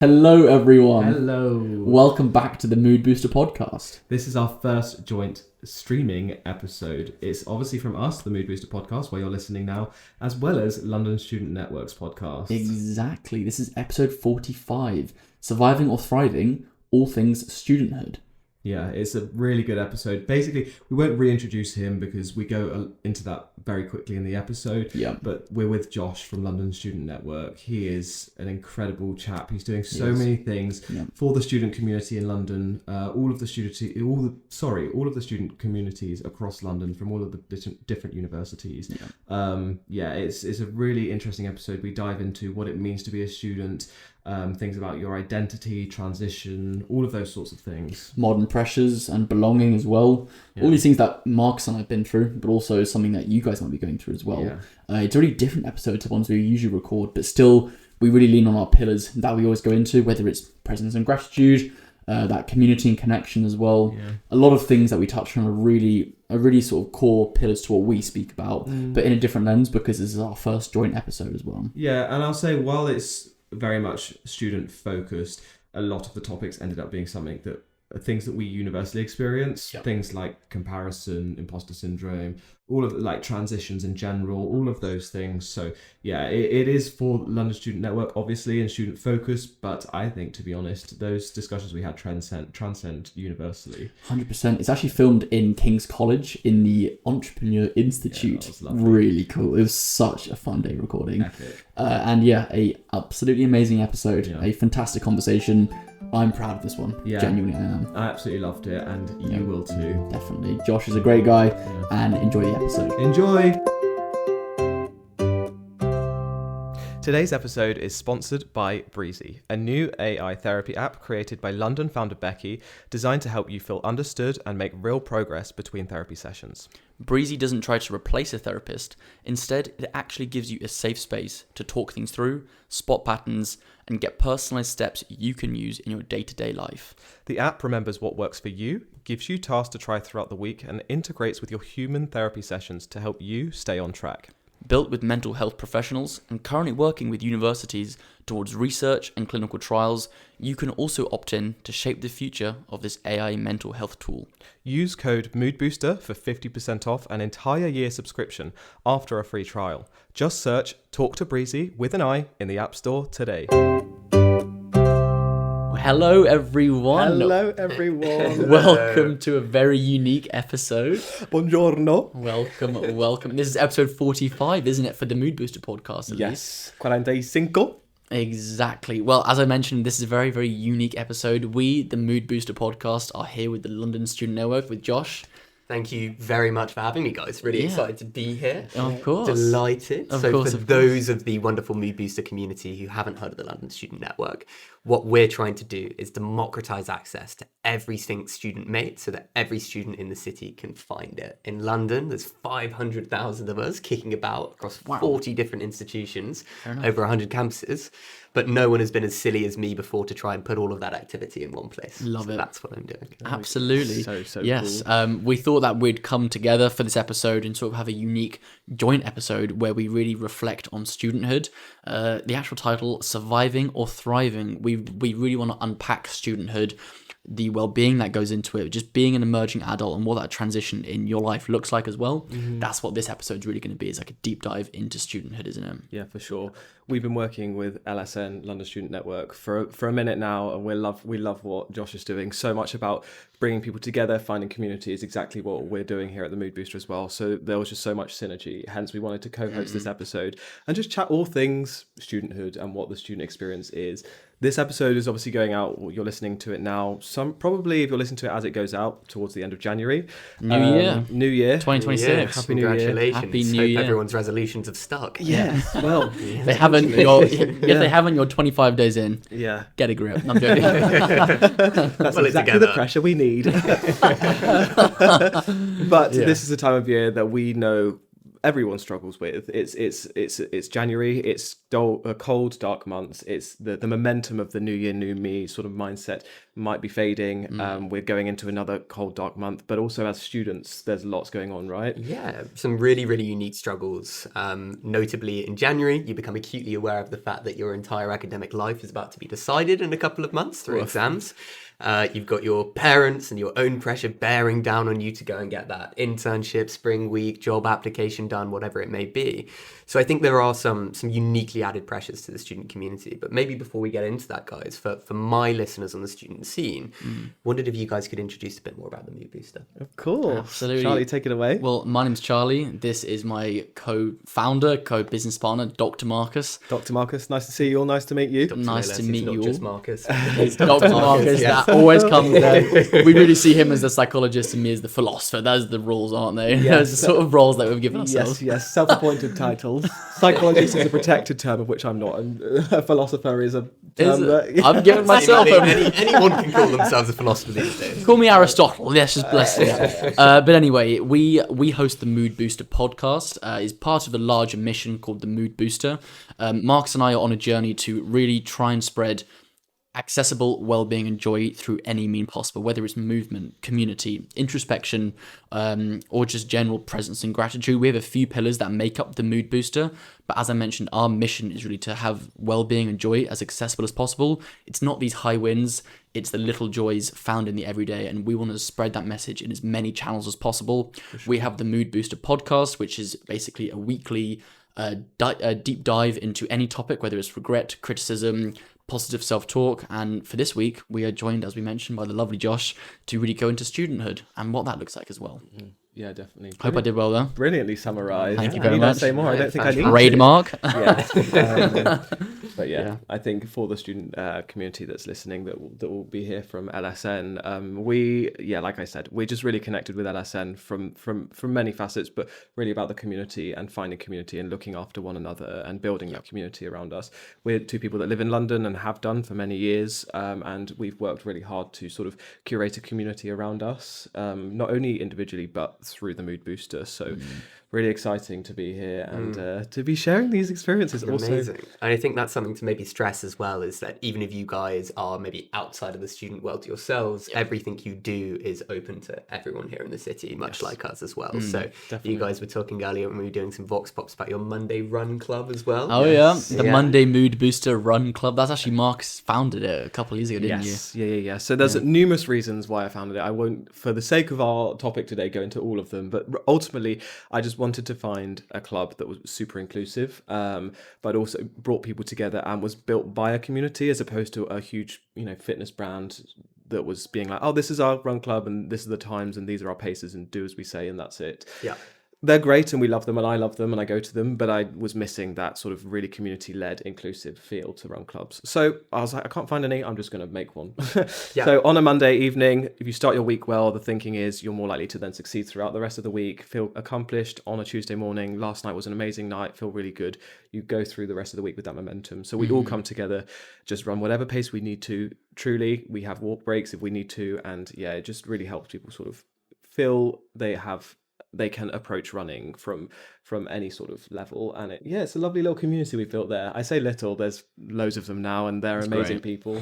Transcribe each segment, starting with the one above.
Hello, everyone. Hello. Welcome back to the Mood Booster podcast. This is our first joint streaming episode. It's obviously from us, the Mood Booster podcast, where you're listening now, as well as London Student Network's podcast. Exactly. This is episode 45, Surviving or Thriving, All Things Studenthood. Yeah, it's a really good episode. Basically, we won't reintroduce him because we go into that very quickly in the episode. Yeah. But we're with Josh from London Student Network. He is an incredible chap. He's doing so many things for the student community in London. All of the student communities across London from all of the different universities. It's a really interesting episode. We dive into what it means to be a student. Things about your identity, transition, all of those sorts of things. Modern pressures and belonging as well. Yeah. All these things that Marcus and I have been through, but also something that you guys might be going through as well. Yeah. It's a really different episode to ones we usually record, but still we really lean on our pillars that we always go into, whether it's presence and gratitude, that community and connection as well. Yeah. A lot of things that we touch on are really sort of core pillars to what we speak about, but in a different lens because this is our first joint episode as well. Yeah, and I'll say while it's very much student focused, a lot of the topics ended up being things that we universally experience. Yep. Things like comparison, imposter syndrome, all of like transitions in general, all of those things. So yeah, it is for London Student Network obviously and student focused, but I think, to be honest, those discussions we had transcend universally. 100%. It's actually filmed in King's College in the Entrepreneur Institute. Yeah, really cool. It was such a fun day recording. Epic. A absolutely amazing episode. Yeah. A fantastic conversation. I'm proud of this one. Yeah. Genuinely I am. I absolutely loved it, and you will too. Definitely. Josh is a great guy, and enjoy the episode. Enjoy! Today's episode is sponsored by Breezy, a new AI therapy app created by London founder Becky, designed to help you feel understood and make real progress between therapy sessions. Breezy doesn't try to replace a therapist. Instead, it actually gives you a safe space to talk things through, spot patterns, and get personalized steps you can use in your day-to-day life. The app remembers what works for you, gives you tasks to try throughout the week, and integrates with your human therapy sessions to help you stay on track. Built with mental health professionals and currently working with universities towards research and clinical trials, you can also opt in to shape the future of this AI mental health tool. Use code MOODBOOSTER for 50% off an entire year subscription after a free trial. Just search Talk to Breezy with an I in the App Store today. Hello, everyone. Hello, everyone. Welcome to a very unique episode. Buongiorno. Welcome. This is episode 45, isn't it, for the Mood Booster podcast? Yes, 45. Exactly. Well, as I mentioned, this is a very, very unique episode. We, the Mood Booster podcast, are here with the London Student Network with Josh. Thank you very much for having me, guys. Really excited to be here. Of course. Delighted. For those of the wonderful Mood Booster community who haven't heard of the London Student Network, what we're trying to do is democratise access to everything student made so that every student in the city can find it. In London, there's 500,000 of us kicking about across 40 different institutions, over 100 campuses. But no one has been as silly as me before to try and put all of that activity in one place. Love it. That's what I'm doing. Absolutely. So yes. Cool. We thought that we'd come together for this episode and sort of have a unique joint episode where we really reflect on studenthood. The actual title, Surviving or Thriving. We really want to unpack studenthood, the well-being that goes into it, just being an emerging adult and what that transition in your life looks like as well. Mm-hmm. That's what this episode's really going to be, is like a deep dive into studenthood, isn't it? Yeah, for sure. We've been working with LSN, London Student Network, for a minute now, and we love what Josh is doing. So much about bringing people together, finding community is exactly what we're doing here at the Mood Booster as well. So there was just so much synergy. Hence, we wanted to co-host this episode and just chat all things studenthood and what the student experience is. This episode is obviously going out, you're listening to it now, probably if you're listening to it as it goes out towards the end of January. New year. 2026. Happy New Year. Congratulations. Happy New Hope Year. everyone's resolutions have stuck. Yeah, well. They haven't. If they haven't, you're 25 days in. Yeah. Get a grip. I'm joking. That's exactly the pressure we need. But this is a time of year that we know everyone struggles with. It's January. It's cold, dark months. It's the momentum of the new year, new me sort of mindset might be fading. We're going into another cold, dark month, but also as students, there's lots going on, right? Yeah, some really, really unique struggles. Notably, in January, you become acutely aware of the fact that your entire academic life is about to be decided in a couple of months through exams. You've got your parents and your own pressure bearing down on you to go and get that internship, spring week, job application done, whatever it may be. So I think there are some uniquely added pressures to the student community. But maybe before we get into that, guys, for my listeners on the student scene, wondered if you guys could introduce a bit more about the Mood Booster. Of course. Absolutely. Charlie, take it away. Well, my name's Charlie. This is my co-founder, co-business partner, Dr. Marcus. Dr. Marcus, nice to see you all. Nice to meet you. Nice to meet you all. Just Marcus. It's Dr. Marcus, that always comes there. We really see him as the psychologist and me as the philosopher. Those are the roles, aren't they? Yes. Those are the sort of roles that we've given ourselves. Yes, self-appointed titles. Psychologist is a protected term of which I'm not, and a philosopher is a term that... I've given myself anyone can call themselves a philosopher these days. Call me Aristotle. Yes, just bless you. But anyway, we host the Mood Booster podcast. It's part of a larger mission called the Mood Booster. Marcus and I are on a journey to really try and spread accessible well-being and joy through any mean possible, whether it's movement, community, introspection, or just general presence and gratitude. We have a few pillars that make up the Mood Booster, but as I mentioned, our mission is really to have well-being and joy as accessible as possible. It's not these high wins, it's the little joys found in the everyday, and we want to spread that message in as many channels as possible. Sure. We have the Mood Booster podcast, which is basically a weekly deep dive into any topic, whether it's regret, criticism, positive self-talk. And for this week, we are joined, as we mentioned, by the lovely Josh to really go into studenthood and what that looks like as well. Yeah, definitely. Hope I did well there. Brilliantly summarised. Thank you very much. Say more. I don't think I need Trademark. But yeah, I think for the student community that's listening that will be here from LSN, like I said, we're just really connected with LSN from many facets, but really about the community and finding community and looking after one another and building that community around us. We're two people that live in London and have done for many years, and we've worked really hard to sort of curate a community around us, not only individually but through the Mood Booster. So really exciting to be here and to be sharing these experiences. Amazing. And I think that's something to maybe stress as well, is that even if you guys are maybe outside of the student world yourselves, everything you do is open to everyone here in the city, much like us as well. So definitely. You guys were talking earlier when we were doing some Vox Pops about your Monday Run Club as well. Oh yeah, the Monday Mood Booster Run Club. That's actually Marcus founded it a couple of years ago, didn't you? Yeah. So there's numerous reasons why I founded it. I won't, for the sake of our topic today, go into all of them, but ultimately I just wanted to find a club that was super inclusive, but also brought people together and was built by a community as opposed to a huge, fitness brand that was being like, oh, this is our run club and this are the times and these are our paces and do as we say and that's it. Yeah. They're great and we love them and I love them and I go to them, but I was missing that sort of really community-led, inclusive feel to run clubs. So I was like, I can't find any, I'm just going to make one. So on a Monday evening, if you start your week well, the thinking is you're more likely to then succeed throughout the rest of the week, feel accomplished on a Tuesday morning. Last night was an amazing night, feel really good. You go through the rest of the week with that momentum. So we all come together, just run whatever pace we need to. Truly, we have walk breaks if we need to. And yeah, it just really helps people sort of feel they can approach running from any sort of level. And it's a lovely little community we've built there. I say little, there's loads of them now and they're amazing people.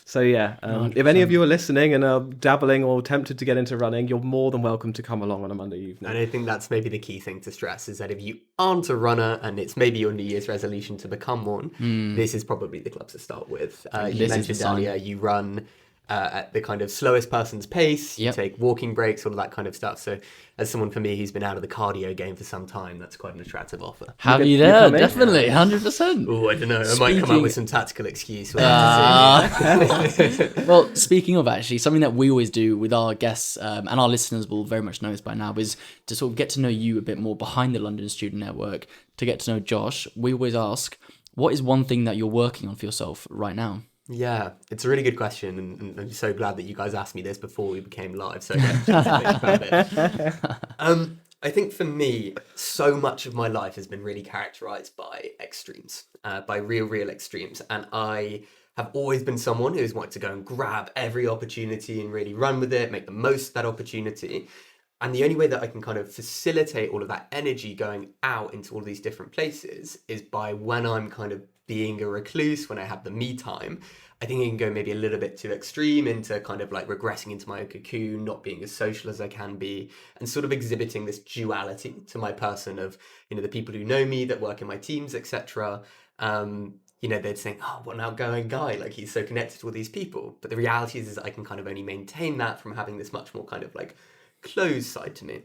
So if any of you are listening and are dabbling or tempted to get into running, you're more than welcome to come along on a Monday evening. And I think that's maybe the key thing to stress, is that if you aren't a runner and it's maybe your New Year's resolution to become one, this is probably the club to start with. You mentioned earlier you run at the kind of slowest person's pace, you take walking breaks, all of that kind of stuff. So as someone for me who's been out of the cardio game for some time, that's quite an attractive offer. Have you there? Definitely, 100%. Oh, I don't know. I might come up with some tactical excuse. Well, speaking of actually, something that we always do with our guests, and our listeners will very much know this by now, is to sort of get to know you a bit more behind the London Student Network, to get to know Josh. We always ask, what is one thing that you're working on for yourself right now? Yeah, it's a really good question, and I'm so glad that you guys asked me this before we became live, so I think for me, so much of my life has been really characterized by extremes, by real extremes, and I have always been someone who's wanted to go and grab every opportunity and really run with it, make the most of that opportunity. And the only way that I can kind of facilitate all of that energy going out into all these different places is by when I'm kind of being a recluse, when I have the me time. I think it can go maybe a little bit too extreme into kind of like regressing into my own cocoon, not being as social as I can be, and sort of exhibiting this duality to my person of, you know, the people who know me, that work in my teams, etc. You know, they'd think, oh, what an outgoing guy, like he's so connected to all these people. But the reality is I can kind of only maintain that from having this much more kind of like closed side to me.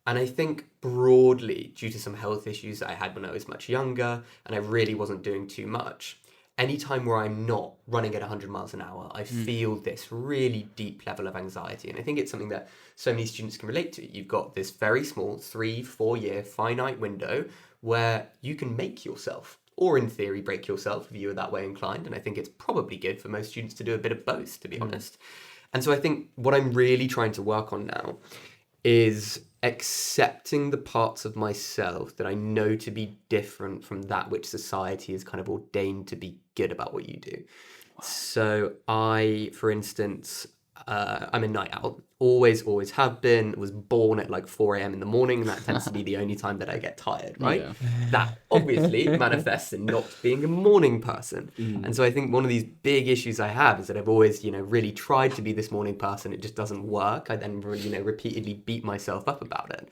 And I think broadly, due to some health issues that I had when I was much younger, and I really wasn't doing too much, anytime where I'm not running at 100 miles an hour, I feel this really deep level of anxiety. And I think it's something that so many students can relate to. You've got this very small 3-4 year finite window where you can make yourself, or in theory break yourself if you are that way inclined. And I think it's probably good for most students to do a bit of both, to be honest. And so I think what I'm really trying to work on now is accepting the parts of myself that I know to be different from that which society has kind of ordained to be good about what you do. So I, for instance, I'm a night owl. Always have been. Was born at like 4 a.m. in the morning, and that tends to be the only time that I get tired, right? Yeah. That obviously manifests in not being a morning person. And so I think one of these big issues I have is that I've always, you know, really tried to be this morning person. It just doesn't work. I then, you know, repeatedly beat myself up about it.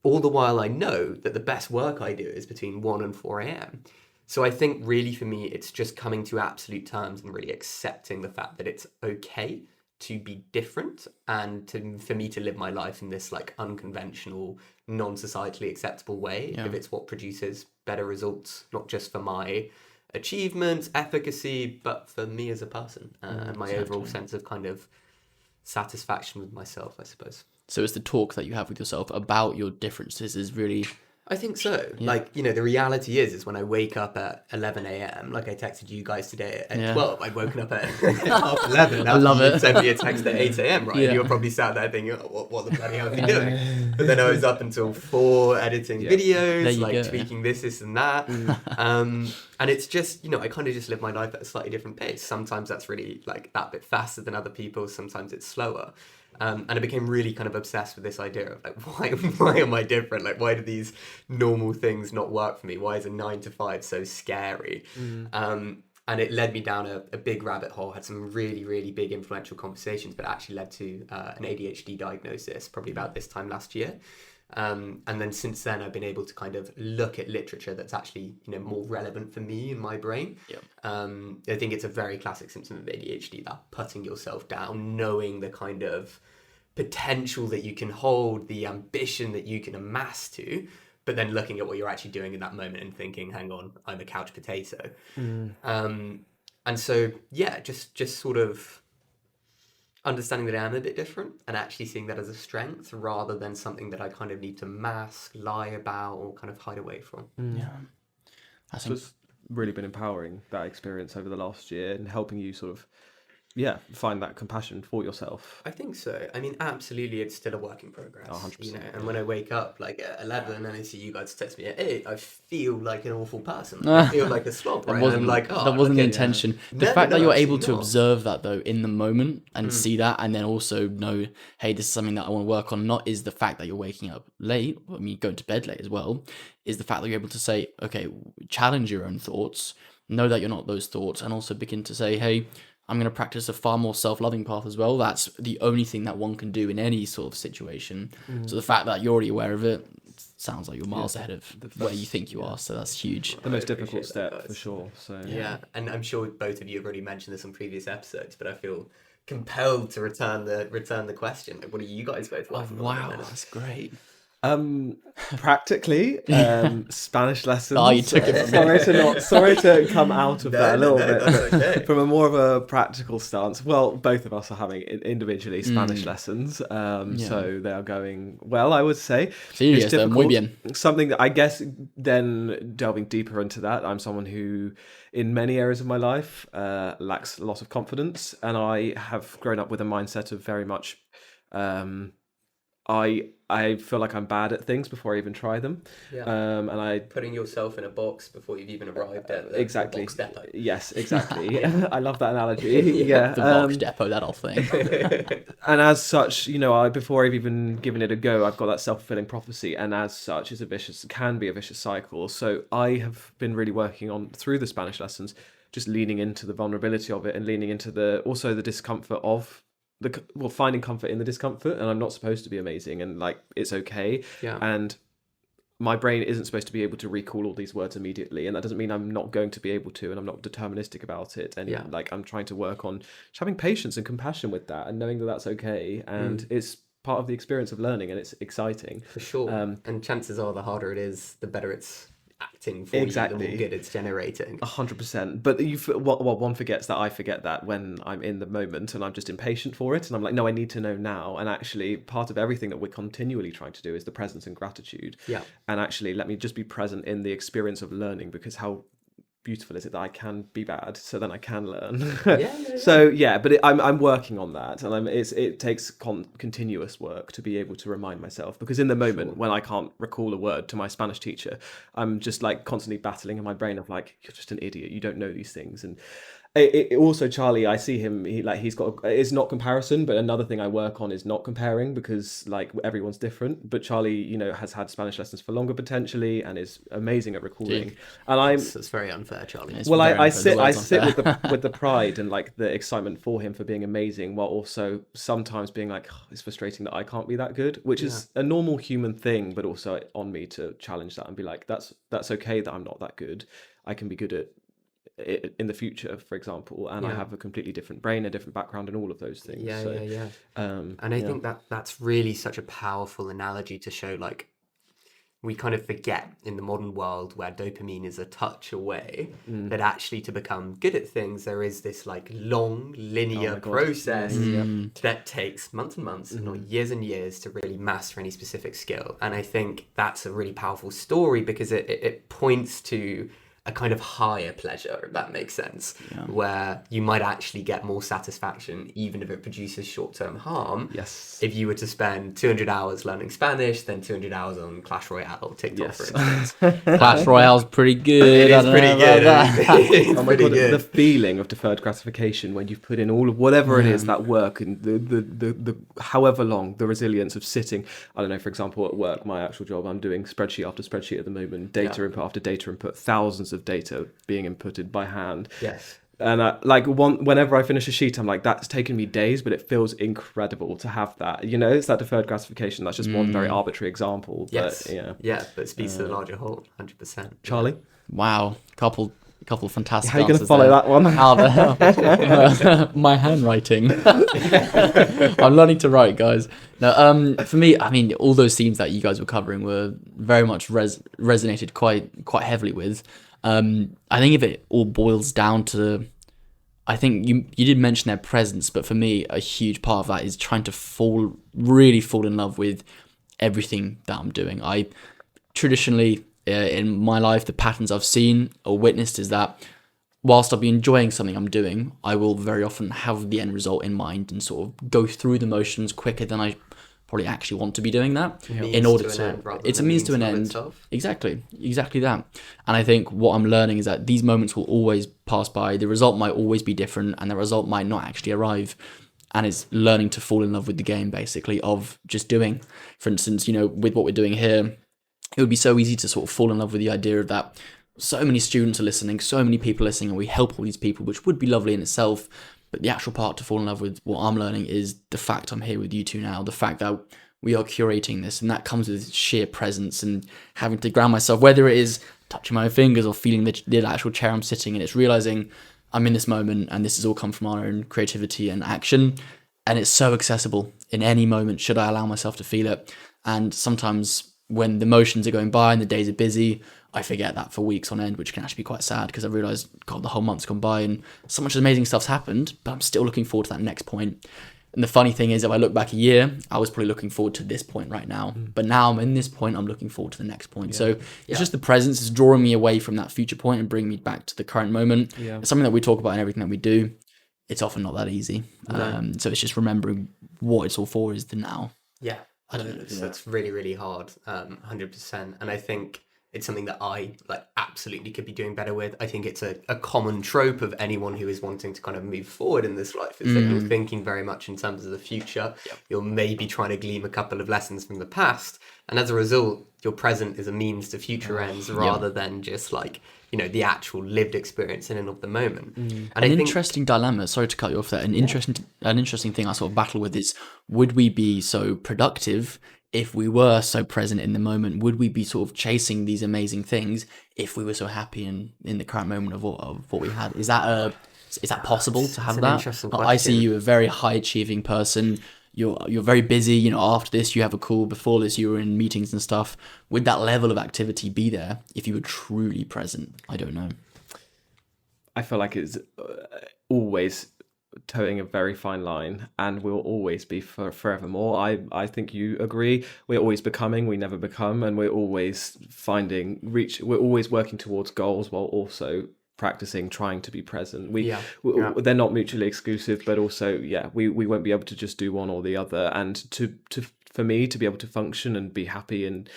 All the while I know that the best work I do is between 1 and 4 a.m. So I think really for me, it's just coming to absolute terms and really accepting the fact that it's okay to be different, and for me to live my life in this like unconventional, non-societally acceptable way, if it's what produces better results, not just for my achievements, efficacy, but for me as a person, and my overall sense of kind of satisfaction with myself, I suppose. So it's the talk that you have with yourself about your differences is really... I think so. Yeah. Like, you know, the reality is when I wake up at 11 a.m., like I texted you guys today at 12, I'd woken up at half 11. I love it. Sent me a text at 8 a.m., right? Yeah. You were probably sat there thinking, oh, what the bloody hell are you doing? But then I was up until 4 editing videos, like tweaking this and that. And it's just, you know, I kind of just live my life at a slightly different pace. Sometimes that's really like that bit faster than other people. Sometimes it's slower. And I became really kind of obsessed with this idea of like, why am I different? Like, why do these normal things not work for me? Why is a 9 to 5 so scary? And it led me down a big rabbit hole, had some really, really big influential conversations, but actually led to an ADHD diagnosis probably about this time last year. And then since then, I've been able to kind of look at literature that's actually, you know, more relevant for me in my brain. I think it's a very classic symptom of ADHD, that putting yourself down, knowing the kind of potential that you can hold, the ambition that you can amass to, but then looking at what you're actually doing in that moment and thinking, hang on, I'm a couch potato. And so, yeah, just sort of understanding that I am a bit different and actually seeing that as a strength rather than something that I kind of need to mask, lie about, or kind of hide away from. Yeah. I think it's really been empowering, that experience over the last year, and helping you sort of find that compassion for yourself. I think so. I mean, absolutely, it's still a work in progress. 100%. You know, and when I wake up like at 11 and I see you guys text me at 8, I feel like an awful person. I feel like a slob, right? That wasn't the intention. The fact that you're able to observe that though in the moment and see that, and then also know, hey, this is something that I want to work on. Not is the fact that you're waking up late, I mean, going to bed late as well, is the fact that you're able to say, okay, challenge your own thoughts, know that you're not those thoughts, and also begin to say, hey, I'm going to practice a far more self-loving path as well. That's the only thing that one can do in any sort of situation. So the fact that you're already aware of it sounds like you're miles ahead of where you think you are. So that's huge. The most difficult step for sure. So yeah, and I'm sure both of you have already mentioned this on previous episodes, but I feel compelled to return the question. Like, what are you guys both laughing about? Wow, that's great. Practically, Spanish lessons. Oh, you took it from me. Sorry to come out of that a little bit. Okay. From a more of a practical stance. Well, both of us are having individually Spanish lessons, so they are going well, I would say. Sí, está muy bien. Something that I guess then delving deeper into that, I'm someone who, in many areas of my life, lacks a lot of confidence, and I have grown up with a mindset of very much. I feel like I'm bad at things before I even try them. And I putting yourself in a box before you've even arrived at the box depot. Yes, exactly. I love that analogy. Yeah, the box depot, that whole thing. And as such, before I've even given it a go, I've got that self-fulfilling prophecy, and as such, can be a vicious cycle. So I have been really working on, through the Spanish lessons, just leaning into the vulnerability of it, and leaning into the discomfort of finding comfort in the discomfort. And I'm not supposed to be amazing, and like it's okay. And my brain isn't supposed to be able to recall all these words immediately, and that doesn't mean I'm not going to be able to, and I'm not deterministic about it. And like I'm trying to work on just having patience and compassion with that, and knowing that that's okay, and it's part of the experience of learning, and it's exciting for sure. And chances are, the harder it is, the better it's acting for you, the more good it's generating. 100%. But one forgets that I forget that when I'm in the moment, and I'm just impatient for it, and I'm like, no, I need to know now. And actually, part of everything that we're continually trying to do is the presence and gratitude. And actually, let me just be present in the experience of learning, because how beautiful is it that I can be bad, so then I can learn. So but I'm working on that, and it takes continuous work to be able to remind myself, because in the moment when I can't recall a word to my Spanish teacher, I'm just like constantly battling in my brain of like, you're just an idiot, you don't know these things. And it also, Charlie, I see him, he's got, it's not comparison, but another thing I work on is not comparing, because like everyone's different. But Charlie, has had Spanish lessons for longer potentially, and is amazing at recording. And it's very unfair, Charlie. I sit with the pride and like the excitement for him for being amazing, while also sometimes being like, it's frustrating that I can't be that good, which is a normal human thing, but also on me to challenge that and be like, that's okay that I'm not that good. I can be good at in the future, for example, and I have a completely different brain, a different background, and all of those things. And I think that's really such a powerful analogy to show, like, we kind of forget in the modern world where dopamine is a touch away, that actually to become good at things, there is this like long linear process that takes months and months, and not years and years, to really master any specific skill. And I think that's a really powerful story, because it points to a kind of higher pleasure, if that makes sense, where you might actually get more satisfaction, even if it produces short-term harm. If you were to spend 200 hours learning Spanish, then 200 hours on Clash Royale or TikTok, for instance. Clash Royale's pretty good. It is pretty good. Oh my God, the feeling of deferred gratification when you've put in all of whatever it is, that work, and the however long, the resilience of sitting, I don't know, for example, at work, my actual job, I'm doing spreadsheet after spreadsheet at the moment, data input after data input, thousands of data being inputted by hand. And whenever I finish a sheet, I'm like, that's taken me days, but it feels incredible to have that. It's that deferred gratification. That's just one very arbitrary example. But but it speaks to the larger whole, 100%. Charlie? Wow, couple of fantastic. How are you going to follow that one? How the hell? My handwriting. I'm learning to write, guys. No, for me, I mean, all those themes that you guys were covering were very much resonated quite heavily with. I think if it all boils down to, I think you did mention their presence, but for me, a huge part of that is trying to really fall in love with everything that I'm doing. I traditionally, in my life, the patterns I've seen or witnessed is that whilst I'll be enjoying something I'm doing, I will very often have the end result in mind and sort of go through the motions quicker than I probably actually want to be doing that. In order to, it's a means to an end. Exactly that. And I think what I'm learning is that these moments will always pass by. The result might always be different, and the result might not actually arrive. And it's learning to fall in love with the game, basically, of just doing. For instance, with what we're doing here, it would be so easy to sort of fall in love with the idea of that so many students are listening, so many people listening, and we help all these people, which would be lovely in itself. But the actual part to fall in love with what I'm learning is the fact I'm here with you two now, the fact that we are curating this, and that comes with sheer presence and having to ground myself, whether it is touching my fingers or feeling the actual chair I'm sitting in. It's realizing I'm in this moment, and this has all come from our own creativity and action, and it's so accessible in any moment should I allow myself to feel it. And sometimes when the motions are going by and the days are busy, I forget that for weeks on end, which can actually be quite sad, because I realised, God, the whole month's gone by and so much amazing stuff's happened, but I'm still looking forward to that next point. And the funny thing is, if I look back a year, I was probably looking forward to this point right now. But now I'm in this point, I'm looking forward to the next point. So it's just the presence is drawing me away from that future point and bringing me back to the current moment. It's something that we talk about in everything that we do. It's often not that easy. So it's just remembering what it's all for is the now. Yeah. I don't know. It's really, really hard, 100%. And I think it's something that I absolutely could be doing better with. I think it's a common trope of anyone who is wanting to kind of move forward in this life is that you're thinking very much in terms of the future. Yep. You're maybe trying to glean a couple of lessons from the past. And as a result, your present is a means to future ends rather than just the actual lived experience in and of the moment. And an interesting dilemma, sorry to cut you off there, an interesting thing I sort of battle with is, would we be so productive if we were so present in the moment? Would we be sort of chasing these amazing things if we were so happy in the current moment of what we had? Is that possible to have that? Interesting question. I see you a very high achieving person. You're very busy, after this you have a call, before this you were in meetings and stuff. Would that level of activity be there if you were truly present? I don't know. I feel like it's always towing a very fine line, and will always be for forevermore. I think you agree. We're always becoming, we never become, and we're always we're always working towards goals while also practicing trying to be present. They're not mutually exclusive, but also we won't be able to just do one or the other. And for me to be able to function and be happy and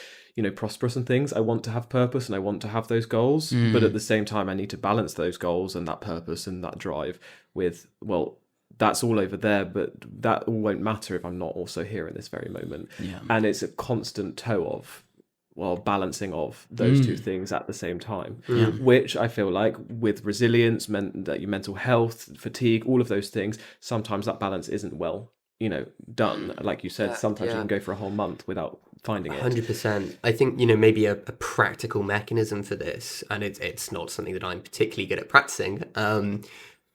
prosperous and things, I want to have purpose and I want to have those goals, but at the same time I need to balance those goals and that purpose and that drive with, well, that's all over there, but that all won't matter if I'm not also here in this very moment. And it's a constant tow of balancing of those two things at the same time, which I feel like with resilience, your mental health, fatigue, all of those things, sometimes that balance isn't well done. Like you said, sometimes you can go for a whole month without finding it. 100%. I think maybe a practical mechanism for this, and it's not something that I'm particularly good at practicing,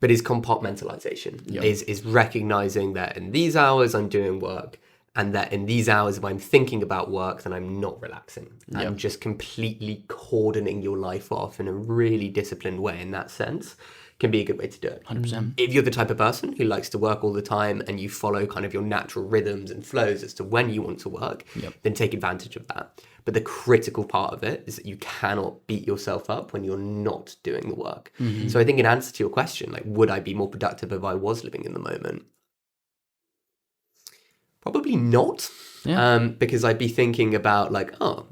but is compartmentalization. Is recognizing that in these hours I'm doing work, and that in these hours, if I'm thinking about work, then I'm not relaxing. I'm just completely cordoning your life off in a really disciplined way. In that sense, can be a good way to do it. 100%. If you're the type of person who likes to work all the time and you follow kind of your natural rhythms and flows as to when you want to work, then take advantage of that. But the critical part of it is that you cannot beat yourself up when you're not doing the work. So I think in answer to your question, would I be more productive if I was living in the moment? Probably not, because I'd be thinking about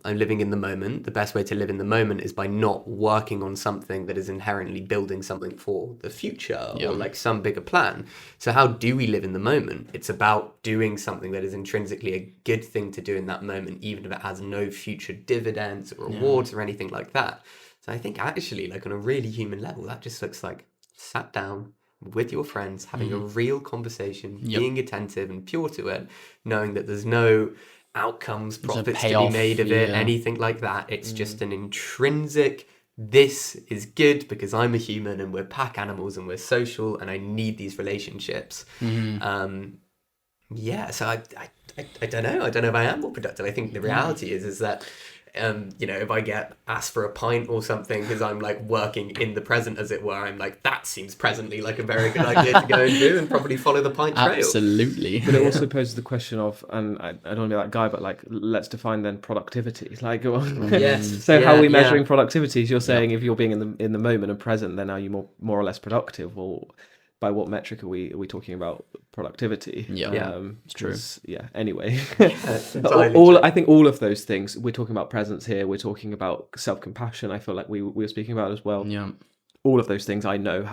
I'm living in the moment. The best way to live in the moment is by not working on something that is inherently building something for the future or some bigger plan. So how do we live in the moment? It's about doing something that is intrinsically a good thing to do in that moment, even if it has no future dividends or rewards or anything like that. So I think actually, on a really human level, that just looks like sat down with your friends, having a real conversation, being attentive and pure to it, knowing that there's no outcomes, profits to be made of it, anything like that. It's just an intrinsic, this is good because I'm a human and we're pack animals and we're social and I need these relationships. So I don't know. I don't know if I am more productive. I think the reality is that if I get asked for a pint or something because I'm working in the present, as it were, I'm that seems presently like a very good idea to go and do and probably follow the pint trail. Absolutely. But it also poses the question of, and I don't want to be that guy, but let's define then productivity. Yes. So how are we measuring productivity? You're saying if you're being in the moment and present, then are you more or less productive? Well, by what metric are we talking about productivity? It's true. Anyway, Entirely I think all of those things, we're talking about presence here, we're talking about self-compassion, I feel like we were speaking about as well. All of those things I know,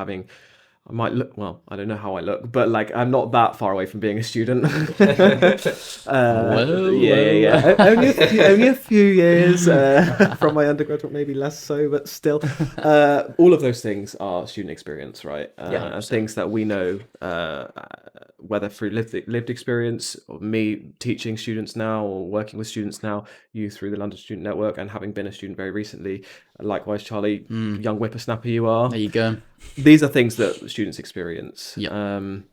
I might look, well, I don't know how I look, but I'm not that far away from being a student. Only a few years from my undergraduate, maybe less so, but still. All of those things are student experience, right? Things that we know, whether through lived experience, or me teaching students now or working with students now, you through the London Student Network, and having been a student very recently. Likewise, Charlie, young whippersnapper you are. There you go. These are things that students experience. The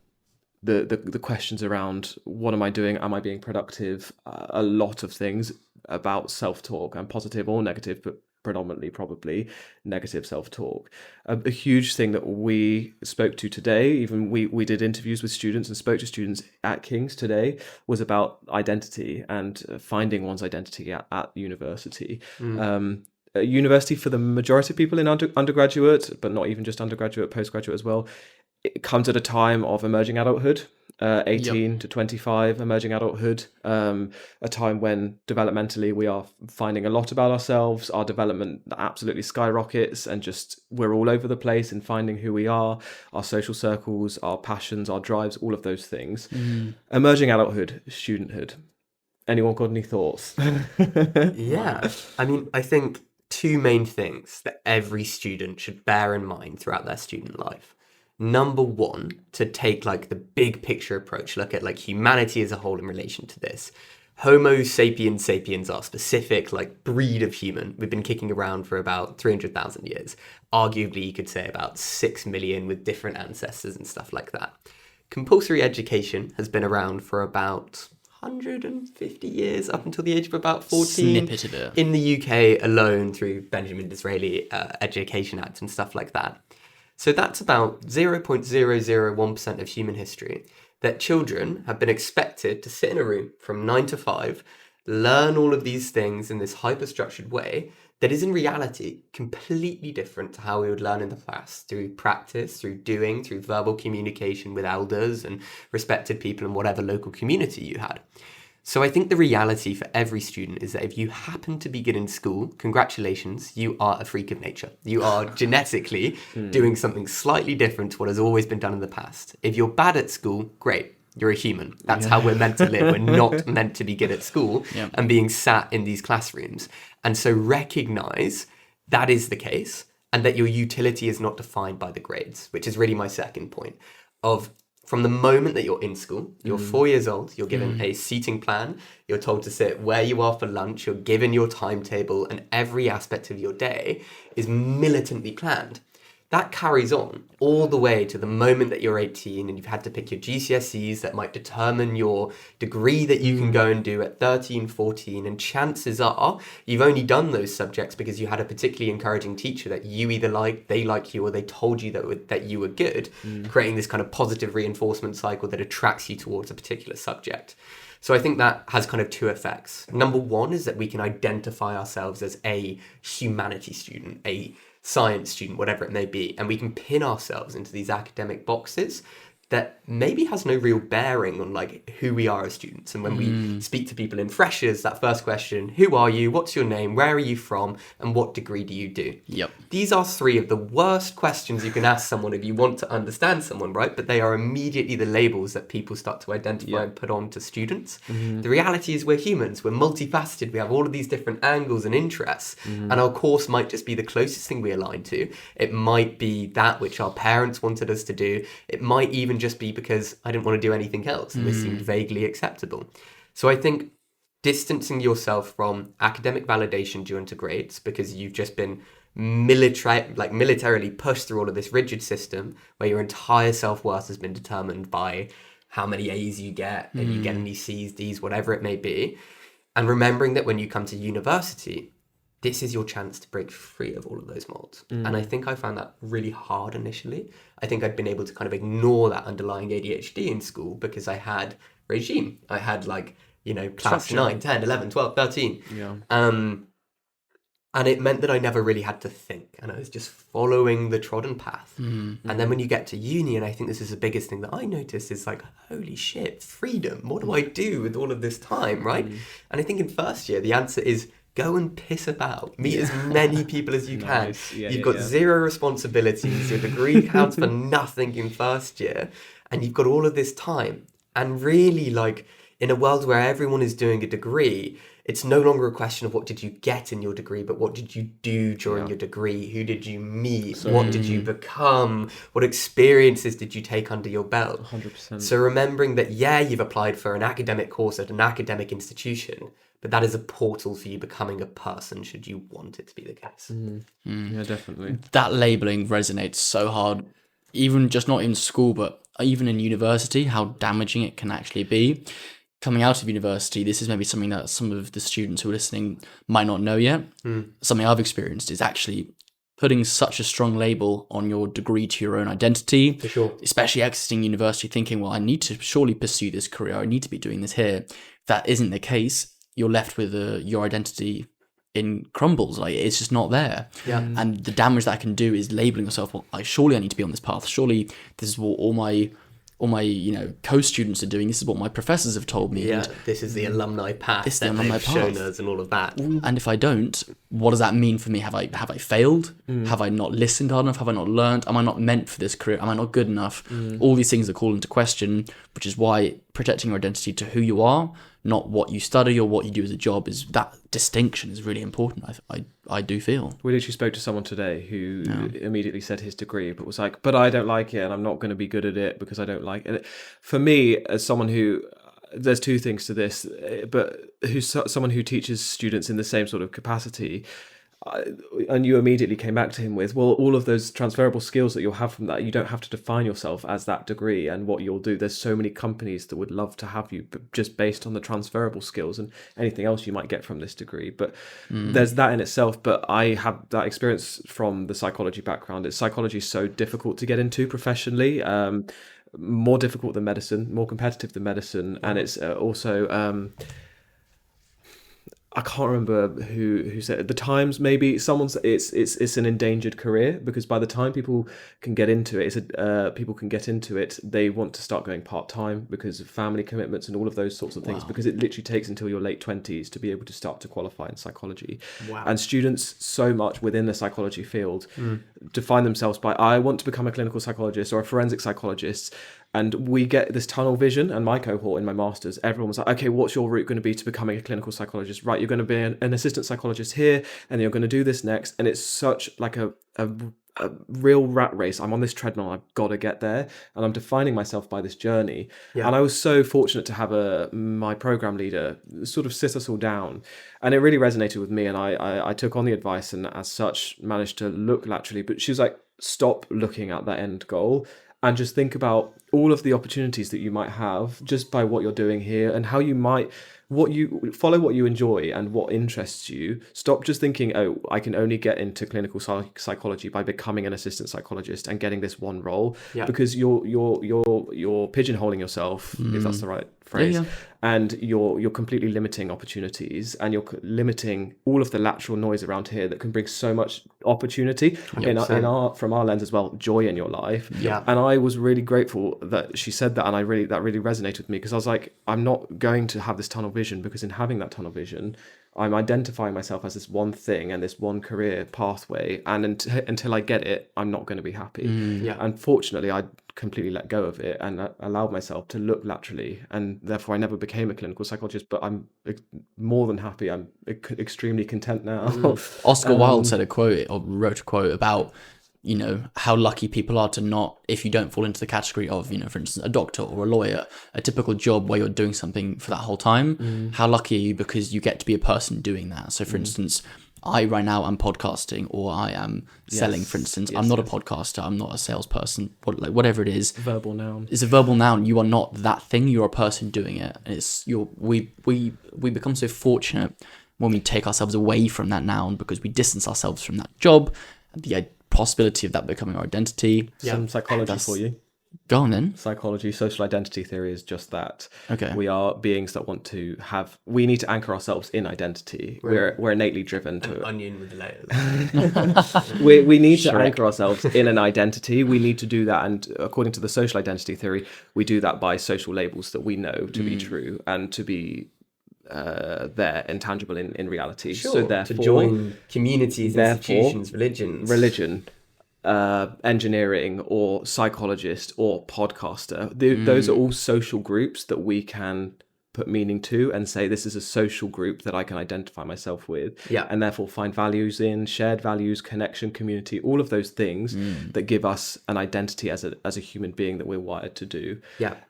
questions around what am I doing? Am I being productive? A lot of things about self-talk, and positive or negative, but predominantly probably negative self-talk. A huge thing that we spoke to today, even we did interviews with students and spoke to students at King's today, was about identity and finding one's identity at university. University, for the majority of people in undergraduate, but not even just undergraduate, postgraduate as well, it comes at a time of emerging adulthood, 18 to 25, emerging adulthood, a time when developmentally we are finding a lot about ourselves, our development absolutely skyrockets, and just we're all over the place in finding who we are, our social circles, our passions, our drives, all of those things. Emerging adulthood, studenthood. Anyone got any thoughts? Yeah, I mean, I think two main things that every student should bear in mind throughout their student life. Number one, to take like the big picture approach, look at like humanity as a whole in relation to this. Homo sapiens sapiens, our specific like breed of human, we've been kicking around for about 300,000 years. Arguably, you could say about 6 million with different ancestors and stuff like that. Compulsory education has been around for about 150 years, up until the age of about 14. Snippet of it. In the UK alone, through Benjamin Disraeli Education Act and stuff like that. So that's about 0.001% of human history that children have been expected to sit in a room from 9 to 5, learn all of these things in this hyper-structured way that is in reality completely different to how we would learn in the past, through practice, through doing, through verbal communication with elders and respected people in whatever local community you had. So I think the reality for every student is that if you happen to be good in school, congratulations, you are a freak of nature. You are genetically doing something slightly different to what has always been done in the past. If you're bad at school, great. You're a human. That's how we're meant to live. We're not meant to be good at school and being sat in these classrooms. And so recognize that is the case and that your utility is not defined by the grades, which is really my second point of from the moment that you're in school, you're 4 years old, you're given a seating plan, you're told to sit where you are for lunch, you're given your timetable, and every aspect of your day is militantly planned. That carries on all the way to the moment that you're 18 and you've had to pick your GCSEs that might determine your degree that you can go and do at 13, 14. And chances are you've only done those subjects because you had a particularly encouraging teacher that you either liked, they like you, or they told you that you were good, creating this kind of positive reinforcement cycle that attracts you towards a particular subject. So I think that has kind of two effects. Number one is that we can identify ourselves as a humanities student, a science student, whatever it may be, and we can pin ourselves into these academic boxes that maybe has no real bearing on like who we are as students. And when we speak to people in freshers, that first question, who are you, what's your name, where are you from, and what degree do you do? These are three of the worst questions you can ask someone if you want to understand someone, right? But they are immediately the labels that people start to identify and put on to students. The reality is we're humans, we're multifaceted, we have all of these different angles and interests, and our course might just be the closest thing we align to. It might be that which our parents wanted us to do. It might even just be because I didn't want to do anything else and this seemed vaguely acceptable. So I think distancing yourself from academic validation due to grades because you've just been militarily pushed through all of this rigid system where your entire self-worth has been determined by how many A's you get and you get any C's, D's, whatever it may be. And remembering that when you come to university, this is your chance to break free of all of those molds. And I think I found that really hard initially. I think I'd been able to kind of ignore that underlying ADHD in school because I had regime. I had class 9, 10, 11, 12, 13. And it meant that I never really had to think. And I was just following the trodden path. And then when you get to uni, and I think this is the biggest thing that I noticed is like, holy shit, freedom. What do I do with all of this time, right? And I think in first year, the answer is go and piss about. Meet as many people as you can. You've got zero responsibilities. Your degree counts for nothing in first year. And you've got all of this time. And really, like, in a world where everyone is doing a degree, it's no longer a question of what did you get in your degree, but what did you do during your degree? Who did you meet? What did you become? What experiences did you take under your belt? 100%. So remembering that, you've applied for an academic course at an academic institution, but that is a portal for you becoming a person should you want it to be the case. Yeah, definitely. That labeling resonates so hard, even just not in school, but even in university, how damaging it can actually be. Coming out of university, this is maybe something that some of the students who are listening might not know yet. Something I've experienced is actually putting such a strong label on your degree to your own identity, For sure. especially exiting university thinking, well, I need to surely pursue this career. I need to be doing this here. If that isn't the case, you're left with your identity in crumbles. Like, it's just not there. And the damage that can do is labeling yourself, well, surely I need to be on this path. Surely this is what all my all my, co-students are doing. This is what my professors have told me. Yeah, this is the alumni path It's the that alumni they've shown path. us and all of that. And if I don't, what does that mean for me? Have I failed? Have I not listened hard enough? Have I not learned? Am I not meant for this career? Am I not good enough? All these things are called into question, which is why protecting your identity to who you are, not what you study or what you do as a job, is that distinction is really important. I do feel. We literally spoke to someone today who immediately said his degree, but was like, but I don't like it and I'm not going to be good at it because I don't like it. For me, as someone who, there's two things to this, but who's someone who teaches students in the same sort of capacity, and you immediately came back to him with, well, all of those transferable skills that you'll have from that, you don't have to define yourself as that degree and what you'll do. There's so many companies that would love to have you, but just based on the transferable skills and anything else you might get from this degree. But there's that in itself. But I have that experience from the psychology background. Psychology is so difficult to get into professionally. More difficult than medicine, more competitive than medicine, and it's also I can't remember who said it at the Times. Maybe it's an endangered career, because by the time people can get into it, they want to start going part-time because of family commitments and all of those sorts of things. Wow. Because it literally takes until your late 20s to be able to start to qualify in psychology. Wow. And students so much within the psychology field define themselves by, I want to become a clinical psychologist or a forensic psychologist. And we get this tunnel vision, and my cohort in my master's, everyone was like, okay, what's your route going to be to becoming a clinical psychologist? Right, you're going to be an assistant psychologist here, and you're going to do this next. And it's such like a real rat race. I'm on this treadmill, I've got to get there. And I'm defining myself by this journey. Yeah. And I was so fortunate to have my program leader sort of sit us all down. And it really resonated with me. And I took on the advice and as such managed to look laterally. But she was like, stop looking at that end goal and just think about all of the opportunities that you might have just by what you're doing here, and how you might follow what you enjoy and what interests you. Stop just thinking, oh, I can only get into clinical psychology by becoming an assistant psychologist and getting this one role, because you're pigeonholing yourself, if that's the right phrase, and you're completely limiting opportunities, and you're limiting all of the lateral noise around here that can bring so much opportunity from our lens as well, joy in your life. And I was really grateful that she said that, and that really resonated with me, because I was like, I'm not going to have this tunnel vision, because in having that tunnel vision, I'm identifying myself as this one thing and this one career pathway, and until I get it, I'm not going to be happy. Unfortunately, I completely let go of it and allowed myself to look laterally, and therefore I never became a clinical psychologist, but I'm more than happy. I'm extremely content now. Oscar Wilde said wrote a quote about, how lucky people are to not, if you don't fall into the category of, for instance, a doctor or a lawyer, a typical job where you're doing something for that whole time. How lucky are you because you get to be a person doing that? So for instance, I right now I'm podcasting, or I am selling, for instance. I'm not a podcaster, I'm not a salesperson, whatever it is. Verbal noun. It's a verbal noun. You are not that thing, you're a person doing it. We become so fortunate when we take ourselves away from that noun, because we distance ourselves from that job, the possibility of that becoming our identity. Some psychology for you. Go on then. Psychology, social identity theory is just that. Okay. We are beings that want to we need to anchor ourselves in identity. We're innately driven to... An onion with layers. we need to anchor ourselves in an identity. We need to do that. And according to the social identity theory, we do that by social labels that we know to be true and to be there and tangible in reality. Sure. So therefore, to join communities, institutions, religion, engineering, or psychologist, or podcaster. Those are all social groups that we can put meaning to and say, this is a social group that I can identify myself with, and therefore find values in, shared values, connection, community, all of those things that give us an identity as a human being that we're wired to do.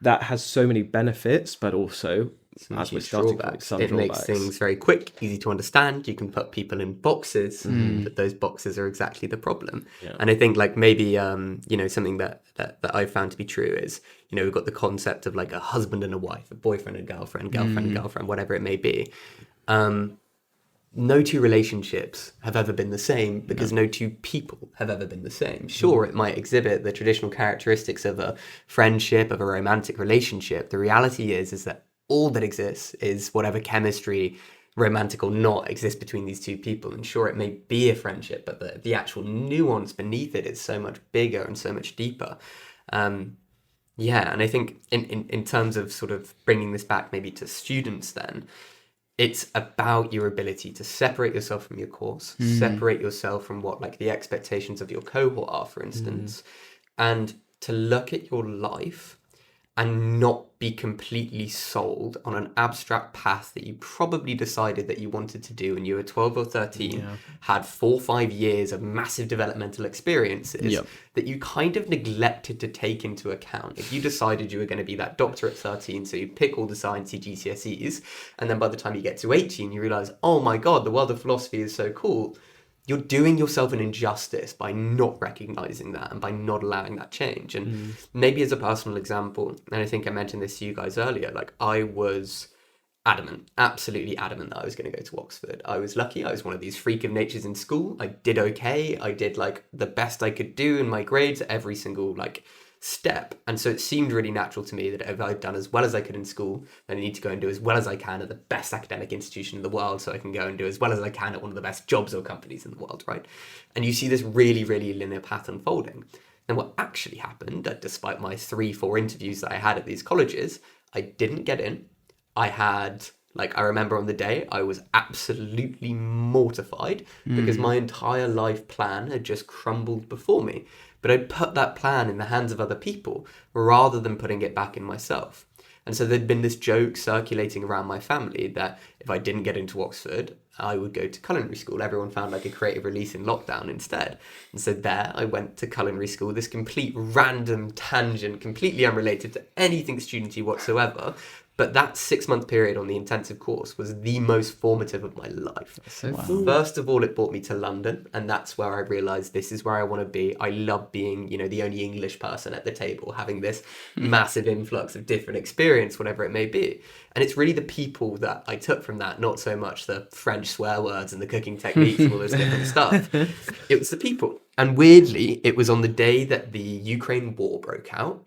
That has so many benefits, but also, as we're starting point, some it drawbacks. Makes things very quick, easy to understand. You can put people in boxes, but those boxes are exactly the problem. And I think maybe something that I found to be true is, we've got the concept of like a husband and a wife, a boyfriend and girlfriend, and girlfriend, whatever it may be. No two relationships have ever been the same, because no two people have ever been the same. Sure, it might exhibit the traditional characteristics of a friendship, of a romantic relationship. The reality is that all that exists is whatever chemistry, romantic or not, exists between these two people. And sure, it may be a friendship, but the actual nuance beneath it is so much bigger and so much deeper. Yeah, and I think in terms of sort of bringing this back maybe to students then, it's about your ability to separate yourself from your course, separate yourself from what like the expectations of your cohort are, for instance, and to look at your life and not be completely sold on an abstract path that you probably decided that you wanted to do when you were 12 or 13, had 4 or 5 years of massive developmental experiences that you kind of neglected to take into account. If you decided you were going to be that doctor at 13, so you pick all the sciencey GCSEs, and then by the time you get to 18, you realize, oh my God, the world of philosophy is so cool. You're doing yourself an injustice by not recognizing that and by not allowing that change. And maybe as a personal example, and I think I mentioned this to you guys earlier, like I was adamant, absolutely adamant that I was going to go to Oxford. I was lucky. I was one of these freak of natures in school. I did okay. I did like the best I could do in my grades, every single like step. And so it seemed really natural to me that if I'd done as well as I could in school, then I need to go and do as well as I can at the best academic institution in the world, so I can go and do as well as I can at one of the best jobs or companies in the world, right? And you see this really, really linear path unfolding. And what actually happened, despite my 3-4 interviews that I had at these colleges, I didn't get in. I remember on the day, I was absolutely mortified because my entire life plan had just crumbled before me. But I'd put that plan in the hands of other people rather than putting it back in myself. And so there'd been this joke circulating around my family that if I didn't get into Oxford, I would go to culinary school. Everyone found like a creative release in lockdown instead. And so there I went to culinary school, this complete random tangent, completely unrelated to anything studenty whatsoever. But that 6-month period on the intensive course was the most formative of my life. So First of all, it brought me to London, and that's where I realised this is where I want to be. I love being, the only English person at the table, having this massive influx of different experience, whatever it may be. And it's really the people that I took from that, not so much the French swear words and the cooking techniques and all this different stuff. It was the people. And weirdly, it was on the day that the Ukraine war broke out.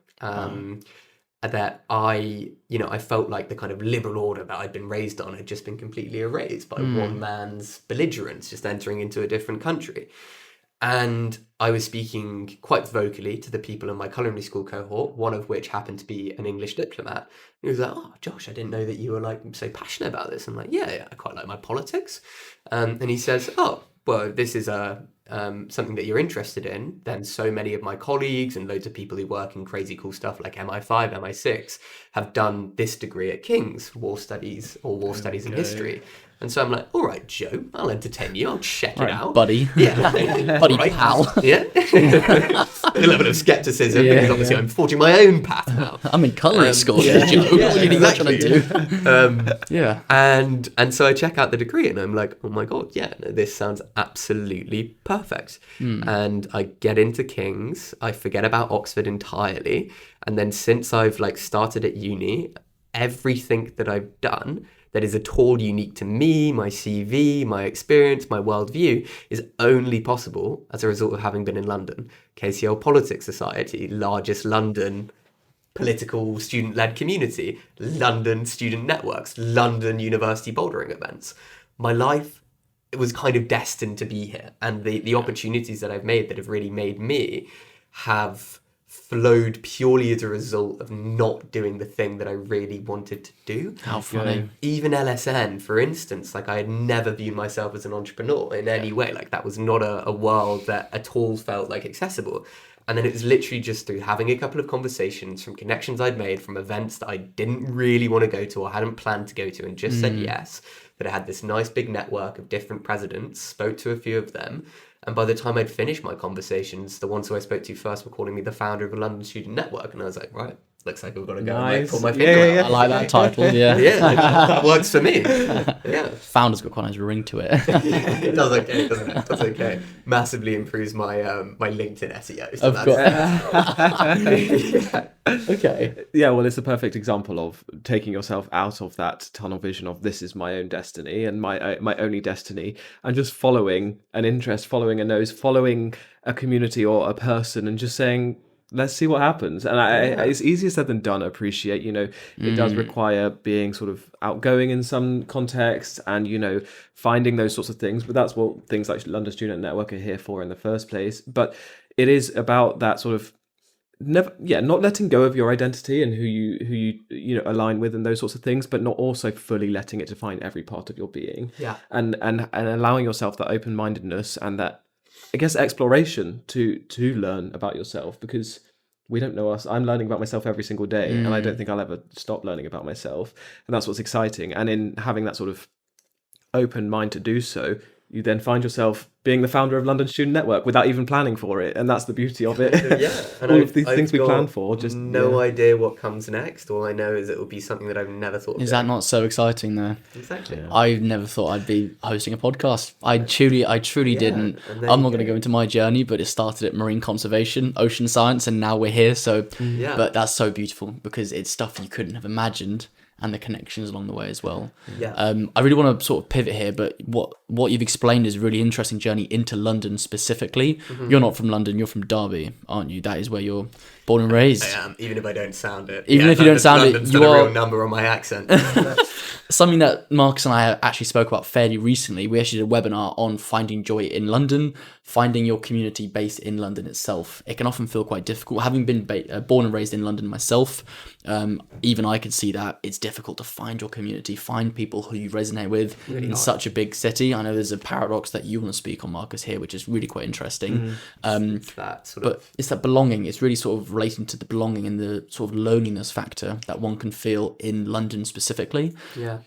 That I felt like the kind of liberal order that I'd been raised on had just been completely erased by one man's belligerence just entering into a different country. And I was speaking quite vocally to the people in my culinary school cohort, one of which happened to be an English diplomat. He was like, oh, Josh, I didn't know that you were like so passionate about this. I'm like, yeah, I quite like my politics. And he says, oh, well, this is something that you're interested in, then so many of my colleagues and loads of people who work in crazy cool stuff like MI5, MI6 have done this degree at King's, war studies or war studies and history. And so I'm like, all right, Joe, I'll entertain you. I'll check it out. Buddy. Yeah. Buddy pal. Yeah. A little bit of skepticism because obviously I'm forging my own path now. I'm in culinary school, Joe. Yeah, What are you exactly. trying to do? And so I check out the degree and I'm like, oh my God, this sounds absolutely perfect. And I get into King's, I forget about Oxford entirely. And then since I've started at uni, everything that I've done that is at all unique to me, my CV, my experience, my worldview, is only possible as a result of having been in London. KCL Politics Society, largest London political student-led community, London student networks, London university bouldering events. My life, it was kind of destined to be here. And the opportunities that I've made that have really made me have flowed purely as a result of not doing the thing that I really wanted to do. How funny. Even LSN, for instance, I had never viewed myself as an entrepreneur in any way. That was not a world that at all felt accessible. And then it was literally just through having a couple of conversations from connections I'd made from events that I didn't really want to go to or hadn't planned to go to and just said yes, that I had this nice big network of different presidents, spoke to a few of them. And by the time I'd finished my conversations, the ones who I spoke to first were calling me the founder of a London student network. And I was like, right, looks like I've got to go and pull my finger out. I like that title, yeah. That works for me. Yeah. Founder's got quite a nice ring to it. It does okay, doesn't it? It does okay. Massively improves my my LinkedIn SEO. So Okay. Yeah, well, it's a perfect example of taking yourself out of that tunnel vision of this is my own destiny and my only destiny, and just following an interest, following a nose, following a community or a person, and just saying, let's see what happens. And it's easier said than done. I appreciate, it does require being sort of outgoing in some contexts and, finding those sorts of things. But that's what things like London Student Network are here for in the first place. But it is about that sort of not letting go of your identity and who you align with and those sorts of things, but not also fully letting it define every part of your being. And allowing yourself that open-mindedness and that, I guess, exploration to learn about yourself, because we don't know us. I'm learning about myself every single day, and I don't think I'll ever stop learning about myself, and that's what's exciting. And in having that sort of open mind to do so, you then find yourself being the founder of London Student Network without even planning for it, and that's the beauty of it. And all of these things we plan for, just idea what comes next. All I know is it will be something that I've never thought of. Is that not so exciting though? Exactly. I never thought I'd be hosting a podcast. I truly didn't. I'm not going to go into my journey, but it started at marine conservation, ocean science, and now we're here. So, but that's so beautiful because it's stuff you couldn't have imagined, and the connections along the way as well. I really want to sort of pivot here, but what you've explained is a really interesting journey into London specifically. You're not from London, you're from Derby, aren't you? That is where you're born and raised. I am, even if I don't sound it. Even if you don't sound London's it, you done are a real number on my accent. Something that Marcus and I actually spoke about fairly recently. We actually did a webinar on finding joy in London, finding your community based in London itself. It can often feel quite difficult. Having been born and raised in London myself, even I could see that it's difficult to find your community, find people who you resonate with in such a big city. I know there's a paradox that you want to speak on, Marcus, here, which is really quite interesting. It's that belonging. It's really sort of relating to the belonging and the sort of loneliness factor that one can feel in London specifically.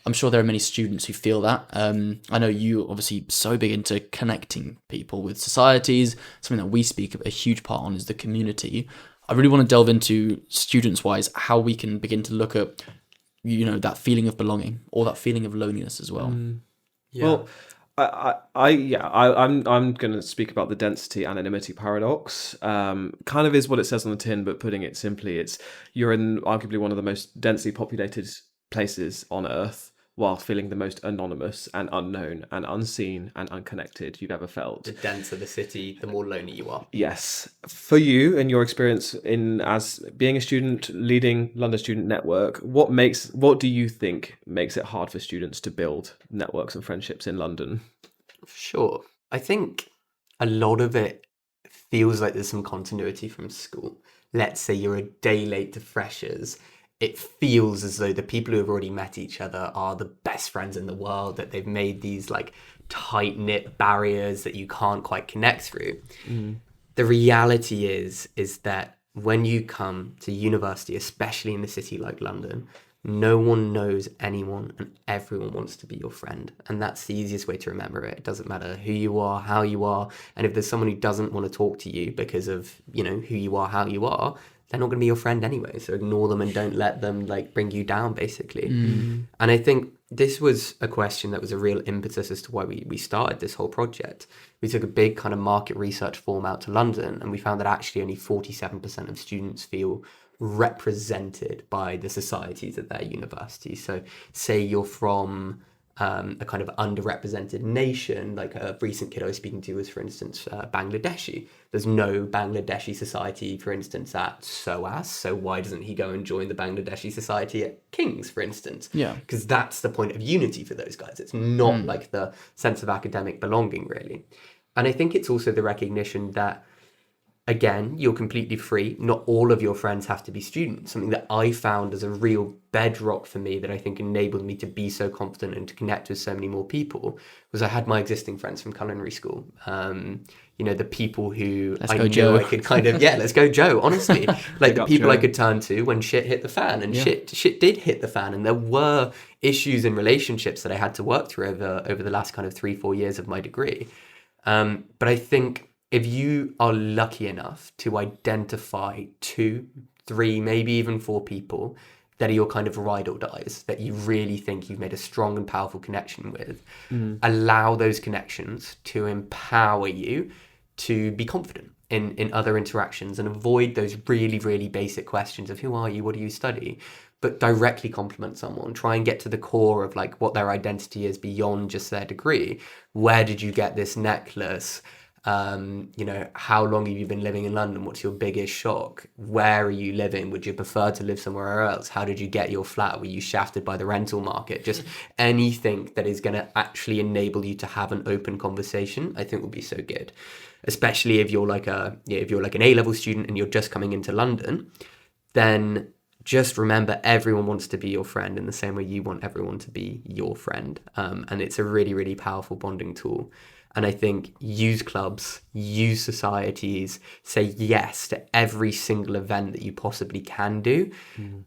I'm sure there are many students who feel that. I know you obviously so big into connecting people with societies. Something that we speak a huge part on is the community. I really want to delve into, students-wise, how we can begin to look at, that feeling of belonging or that feeling of loneliness as well. Well, I'm going to speak about the density anonymity paradox. Kind of is what it says on the tin, but putting it simply, you're in arguably one of the most densely populated places on Earth, while feeling the most anonymous and unknown and unseen and unconnected you've ever felt. The denser the city, the more lonely you are. Yes. For you and your experience as being a student leading London Student Network, what do you think makes it hard for students to build networks and friendships in London? Sure. I think a lot of it feels like there's some continuity from school. Let's say you're a day late to freshers. It feels as though the people who have already met each other are the best friends in the world, that they've made these like tight-knit barriers that you can't quite connect through. The reality is that when you come to university, especially in a city like London, no one knows anyone and everyone wants to be your friend. And that's the easiest way to remember it. It doesn't matter who you are, how you are. And if there's someone who doesn't want to talk to you because of, who you are, how you are, they're not going to be your friend anyway. So ignore them and don't let them bring you down, basically. And I think this was a question that was a real impetus as to why we started this whole project. We took a big kind of market research form out to London, and we found that actually only 47% of students feel represented by the societies at their university. So say you're from a kind of underrepresented nation, like a recent kid I was speaking to was, for instance, Bangladeshi. There's no Bangladeshi society, for instance, at SOAS, so why doesn't he go and join the Bangladeshi society at King's, for instance? Because that's the point of unity for those guys. It's not like the sense of academic belonging, really. And I think it's also the recognition that, again, you're completely free. Not all of your friends have to be students. Something that I found as a real bedrock for me that I think enabled me to be so confident and to connect with so many more people was I had my existing friends from culinary school. The people who I knew I could kind of, let's go Joe, honestly. Like the people I could turn to when shit hit the fan, and shit did hit the fan. And there were issues in relationships that I had to work through over the last kind of 3-4 years of my degree. But I think if you are lucky enough to identify 2, 3, maybe even 4 people that are your kind of ride or dies, that you really think you've made a strong and powerful connection with, allow those connections to empower you to be confident in other interactions and avoid those really, really basic questions of who are you, what do you study, but directly compliment someone. Try and get to the core of what their identity is beyond just their degree. Where did you get this necklace? How long have you been living in London? What's your biggest shock? Where are you living? Would you prefer to live somewhere else? How did you get your flat? Were you shafted by the rental market? Just anything that is going to actually enable you to have an open conversation, I think will be so good. Especially if you're like an A-level student and you're just coming into London, then just remember everyone wants to be your friend in the same way you want everyone to be your friend. And it's a really, really powerful bonding tool. And I think use clubs, use societies, say yes to every single event that you possibly can do,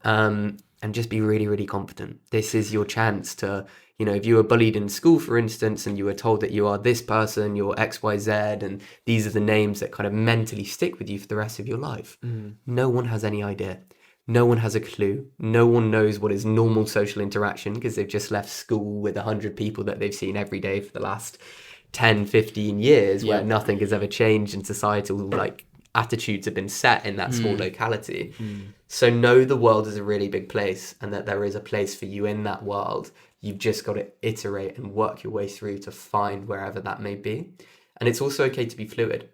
and just be really, really confident. This is your chance to, if you were bullied in school, for instance, and you were told that you are this person, you're XYZ, and these are the names that kind of mentally stick with you for the rest of your life. No one has any idea. No one has a clue. No one knows what is normal social interaction because they've just left school with 100 people that they've seen every day for the last 10, 15 years where nothing has ever changed and societal attitudes have been set in that small locality. So know the world is a really big place and that there is a place for you in that world. You've just got to iterate and work your way through to find wherever that may be. And it's also okay to be fluid.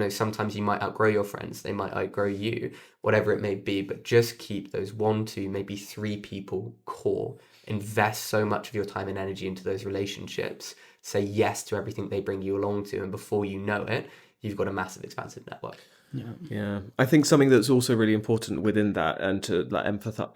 Sometimes you might outgrow your friends, they might outgrow you, whatever it may be, but just keep those 1, 2, maybe 3 people core. Invest so much of your time and energy into those relationships. Say yes to everything they bring you along to, and before you know it, you've got a massive expansive network. Yeah. I think something that's also really important within that, and to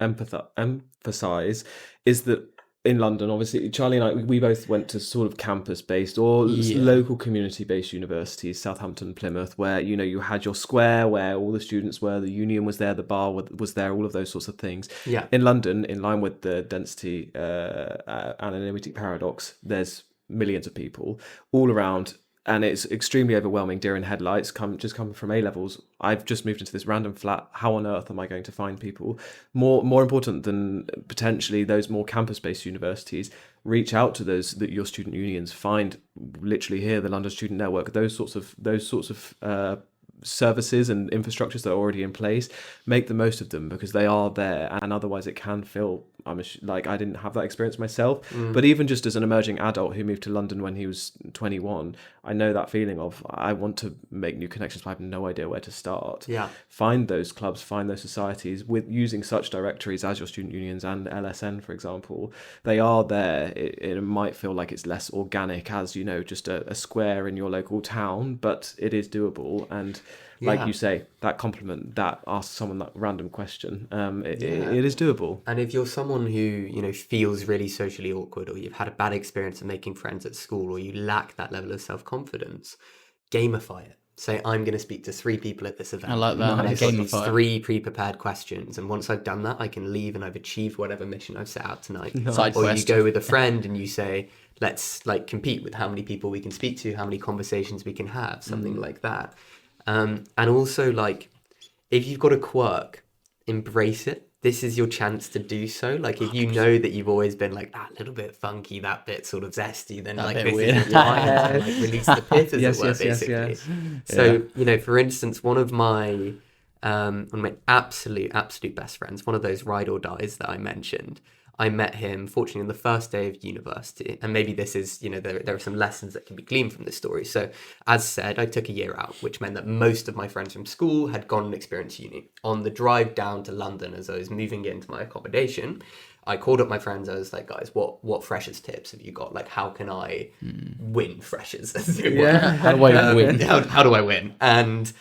emphasize, is that in London, obviously, Charlie and I, we both went to sort of campus-based or local community-based universities, Southampton, Plymouth, where, you had your square where all the students were, the union was there, the bar was there, all of those sorts of things. Yeah. In London, in line with the density anonymity paradox, there's millions of people all around. And it's extremely overwhelming, deer in headlights, coming from A-levels. I've just moved into this random flat. How on earth am I going to find people? More important than potentially those more campus-based universities, reach out to your student unions. Find literally here the London Student Network. Those sorts of services and infrastructures that are already in place. Make the most of them because they are there, and otherwise it can feel. I didn't have that experience myself, but even just as an emerging adult who moved to London when he was 21, I know that feeling of I want to make new connections, but I have no idea where to start. Yeah. Find those clubs, find those societies with using such directories as your student unions and LSN, for example. They are there. It might feel like it's less organic as, just a square in your local town, but it is doable. And like you say, that compliment, that ask someone that random question, it is doable. And if you're someone who, feels really socially awkward, or you've had a bad experience of making friends at school, or you lack that level of self-confidence, gamify it. Say, I'm going to speak to 3 people at this event. I like that. And I've got these 3 pre-prepared questions. And once I've done that, I can leave and I've achieved whatever mission I've set out tonight. Or you go with a friend and you say, let's compete with how many people we can speak to, how many conversations we can have, something like that. And also, if you've got a quirk, embrace it. This is your chance to do so. If you know that you've always been that little bit funky, that bit sort of zesty, then this weird. Is your time to release the pit, as it were, basically. Yes. So, for instance, one of my absolute best friends, one of those ride or dies that I mentioned, I met him, fortunately, on the first day of university. And maybe this is, there are some lessons that can be gleaned from this story. So, as said, I took a year out, which meant that most of my friends from school had gone and experienced uni. On the drive down to London, as I was moving into my accommodation, I called up my friends. I was like, guys, what freshers tips have you got? How can I win freshers? How do I win? How do I win? And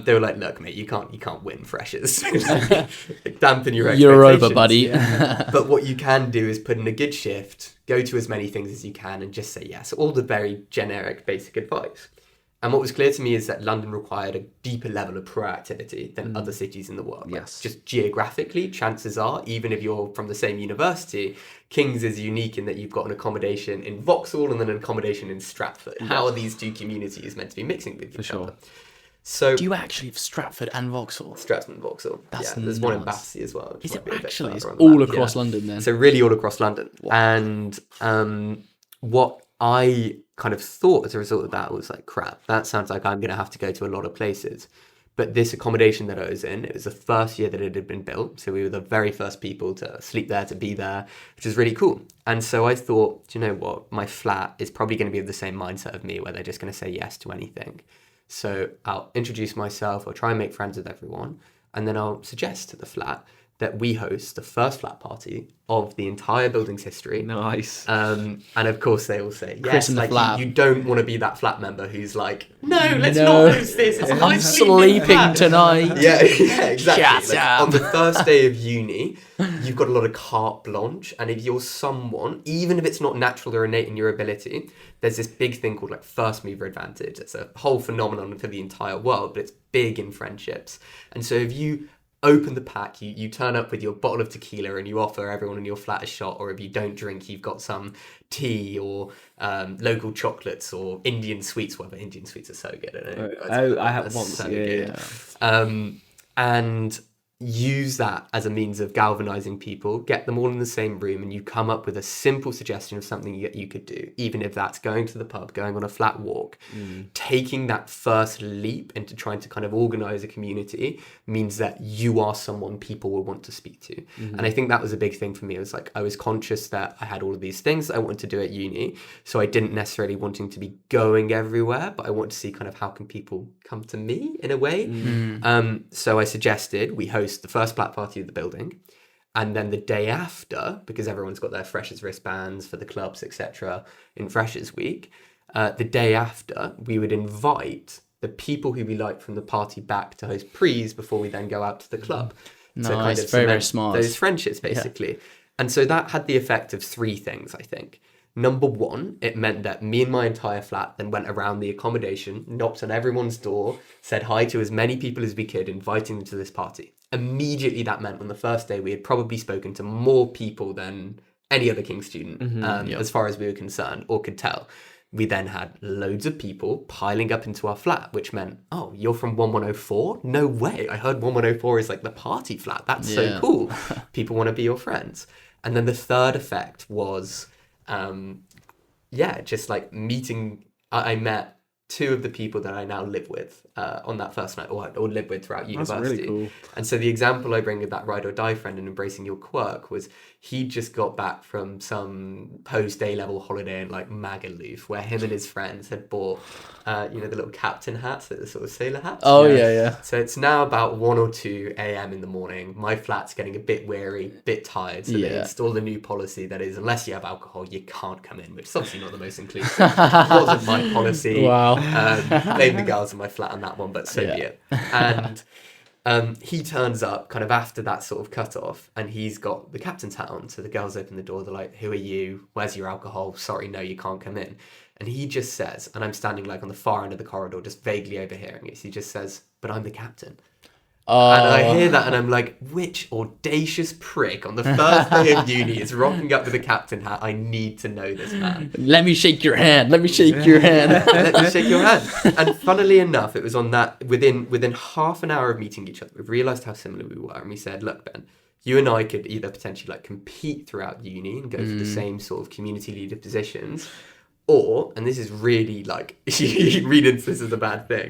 they were like, look, mate, you can't win freshers. Dampen your expectations. You're over, buddy. But what you can do is put in a good shift, go to as many things as you can, and just say yes. All the very generic, basic advice. And what was clear to me is that London required a deeper level of proactivity than other cities in the world. Yes. Just geographically, chances are, even if you're from the same university, King's is unique in that you've got an accommodation in Vauxhall and then an accommodation in Stratford. How are these 2 communities meant to be mixing with each other? So, do you actually have Stratford and Vauxhall? Stratford and Vauxhall. There's one in Battersea as well. Is it actually? It's all across London then? So really all across London. Wow. And what I kind of thought as a result of that was crap, that sounds like I'm going to have to go to a lot of places. But this accommodation that I was in, it was the first year that it had been built. So we were the very first people to sleep there, to be there, which was really cool. And so I thought, do you know what? My flat is probably going to be of the same mindset of me, where they're just going to say yes to anything. So I'll introduce myself, I'll try and make friends with everyone. And then I'll suggest to the flat that we host the first flat party of the entire building's history. Nice. And of course they all say yes. Chris in the like flat. you don't want to be that flat member who's like, no, let's not host this. It's I'm sleeping tonight. Yeah, exactly. Shut up. On the first day of uni, you've got a lot of carte blanche, and if you're someone, even if it's not natural or innate in your ability, there's this big thing called like first mover advantage. It's a whole phenomenon for the entire world, but it's big in friendships. And so if you open the pack, you turn up with your bottle of tequila and you offer everyone in your flat a shot, or if you don't drink, you've got some tea or local chocolates or Indian sweets. Whatever, Indian sweets are so good. I have once. So Yeah. And use that as a means of galvanizing people, get them all in the same room, and you come up with a simple suggestion of something you could do, even if that's going to the pub, going on a flat walk. Taking that first leap into trying to kind of organize a community means that you are someone people will want to speak to. And I think that was a big thing for me. It was like I was conscious that I had all of these things that I wanted to do at uni, so I didn't necessarily wanting to be going everywhere, but I wanted to see kind of how can people come to me in a way. So I suggested we host the first flat party of the building, and then the day after, because everyone's got their freshers wristbands for the clubs, etc., in freshers week, the day after we would invite the people who we like from the party back to host prees before we then go out to the club. Nice. To kind of very, very cement smart. those friendships basically. And so that had the effect of three things, I think. Number one, it meant that me and my entire flat then went around the accommodation, knocked on everyone's door, said hi to as many people as we could, inviting them to this party. Immediately that meant on the first day we had probably spoken to more people than any other King student, as far as we were concerned or could tell. We then had loads of people piling up into our flat, which meant, oh, you're from 1104? No way. I heard 1104 is like the party flat. That's so cool. People want to be your friends. And then the third effect was, just like meeting. I met two of the people that I now live with on that first night, or live with throughout university. That's really cool. And so the example I bring of that ride or die friend and embracing your quirk was he just got back from some post A-level holiday in like Magaluf, where him and his friends had bought, the little captain hats, the sort of sailor hats. Oh yeah. So it's now about 1 or 2 a.m. in the morning. My flat's getting a bit weary, bit tired. So they installed a new policy that is, unless you have alcohol, you can't come in, which is obviously not the most inclusive. It wasn't my policy. Wow. Blame the girls in my flat on that one, but so be it. And he turns up kind of after that sort of cut off, and he's got the captain's hat on. So the girls open the door. They're like, "Who are you? Where's your alcohol? Sorry, no, you can't come in." And he just says, and I'm standing like on the far end of the corridor, just vaguely overhearing it. He just says, "But I'm the captain." And I hear that and I'm like, which audacious prick on the first day of uni is rocking up with a captain hat? I need to know this man. Let me shake your hand. Let me shake your hand. Let me shake your hand. And funnily enough, it was on that, within half an hour of meeting each other, we realised how similar we were. And we said, look, Ben, you and I could either potentially like compete throughout uni and go for the same sort of community leader positions, or, and this is really like, you read into this as a bad thing,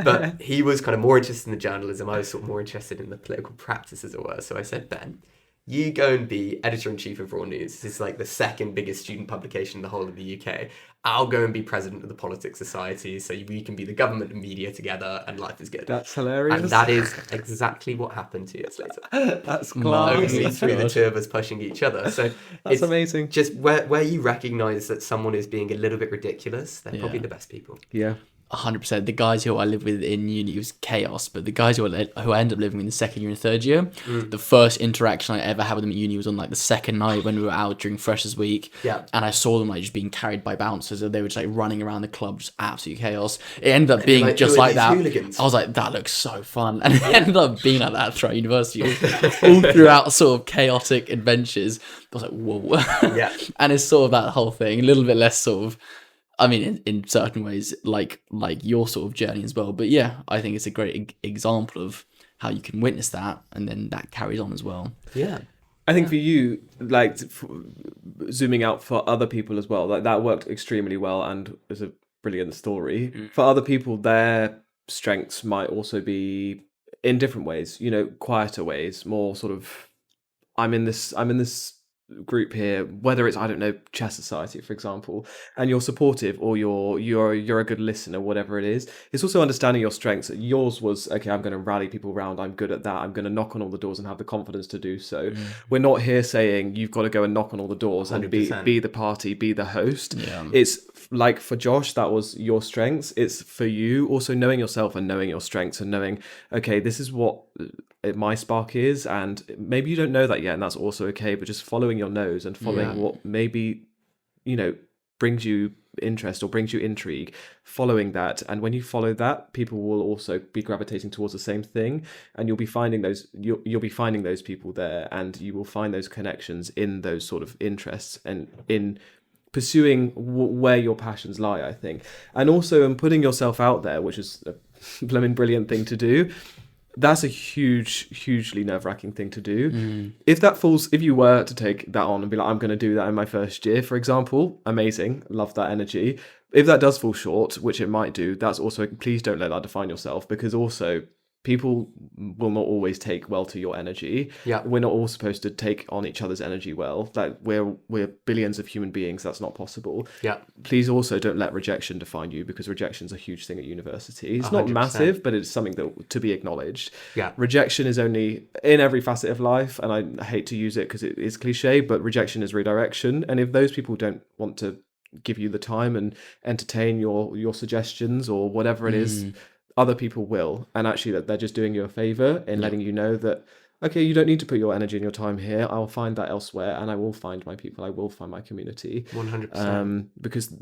but he was kind of more interested in the journalism. I was sort of more interested in the political practice, as it were. So I said, Ben, you go and be editor-in-chief of Raw News. This is like the second biggest student publication in the whole of the UK. I'll go and be president of the Politics Society, so we can be the government and media together, and life is good. That's hilarious. And that is exactly what happened 2 years later. That's class. Only through the two of us pushing each other. So that's amazing. Just where you recognise that someone is being a little bit ridiculous, they're probably the best people. Yeah. 100%. The guys who I lived with in uni was chaos, but the guys who I ended up living with in the second year and third year, the first interaction I ever had with them at uni was on like the second night when we were out during Freshers Week. Yeah. And I saw them like just being carried by bouncers, and they were just like running around the club, just absolute chaos. It ended up being like, just like that. Hooligans? I was like, that looks so fun. And it ended up being like that throughout university, all throughout sort of chaotic adventures. I was like, whoa. Yeah. And it's sort of that whole thing, a little bit less sort of, I mean, in certain ways, like your sort of journey as well. But yeah, I think it's a great example of how you can witness that, and then that carries on as well. Yeah. I think for you, like zooming out for other people as well, like that worked extremely well and is a brilliant story. For other people, their strengths might also be in different ways, quieter ways, more sort of, I'm in this group here, whether it's, I don't know, chess society, for example, and you're supportive, or you're a good listener, whatever it is. It's also understanding your strengths. Yours was, okay, I'm going to rally people around, I'm good at that, I'm going to knock on all the doors and have the confidence to do so. We're not here saying you've got to go and knock on all the doors 100%. And be the party, be the host. It's like for Josh, that was your strengths. It's for you also knowing yourself and knowing your strengths and knowing, okay, this is what my spark is, and maybe you don't know that yet, and that's also okay, but just following your nose and following what maybe brings you interest or brings you intrigue, following that. And when you follow that, people will also be gravitating towards the same thing, and you'll be finding those people there, and you will find those connections in those sort of interests and in pursuing where your passions lie, I think. And also in putting yourself out there, which is a blooming brilliant thing to do. That's a hugely nerve-wracking thing to do. If you were to take that on and be like, I'm going to do that in my first year, for example, amazing, love that energy. If that does fall short, which it might do, that's also, please don't let that define yourself, because also people will not always take well to your energy. We're not all supposed to take on each other's energy well. Like we're billions of human beings. That's not possible. Please also don't let rejection define you, because rejection's a huge thing at university. It's 100%. Not massive, but it's something that to be acknowledged. Rejection is only in every facet of life, and I hate to use it because it is cliche, but rejection is redirection. And if those people don't want to give you the time and entertain your suggestions or whatever it is, other people will, and actually that they're just doing you a favor in letting you know that, okay, you don't need to put your energy and your time here. I'll find that elsewhere, and I will find my people. I will find my community. 100%. Because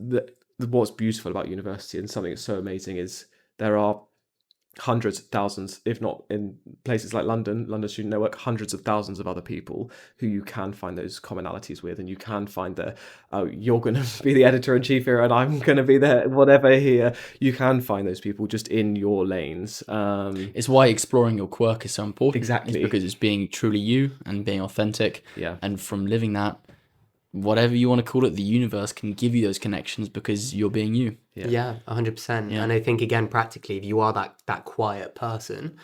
what's beautiful about university and something that's so amazing is there are hundreds, thousands, if not in places like London Student Network, hundreds of thousands of other people who you can find those commonalities with, and you can find you're going to be the editor-in-chief here and I'm going to be the whatever here. You can find those people just in your lanes. It's why exploring your quirk is so important. Exactly. It's because it's being truly you and being authentic. And from living that, whatever you want to call it, the universe can give you those connections because you're being you. 100%. And I think, again, practically, if you are that quiet person,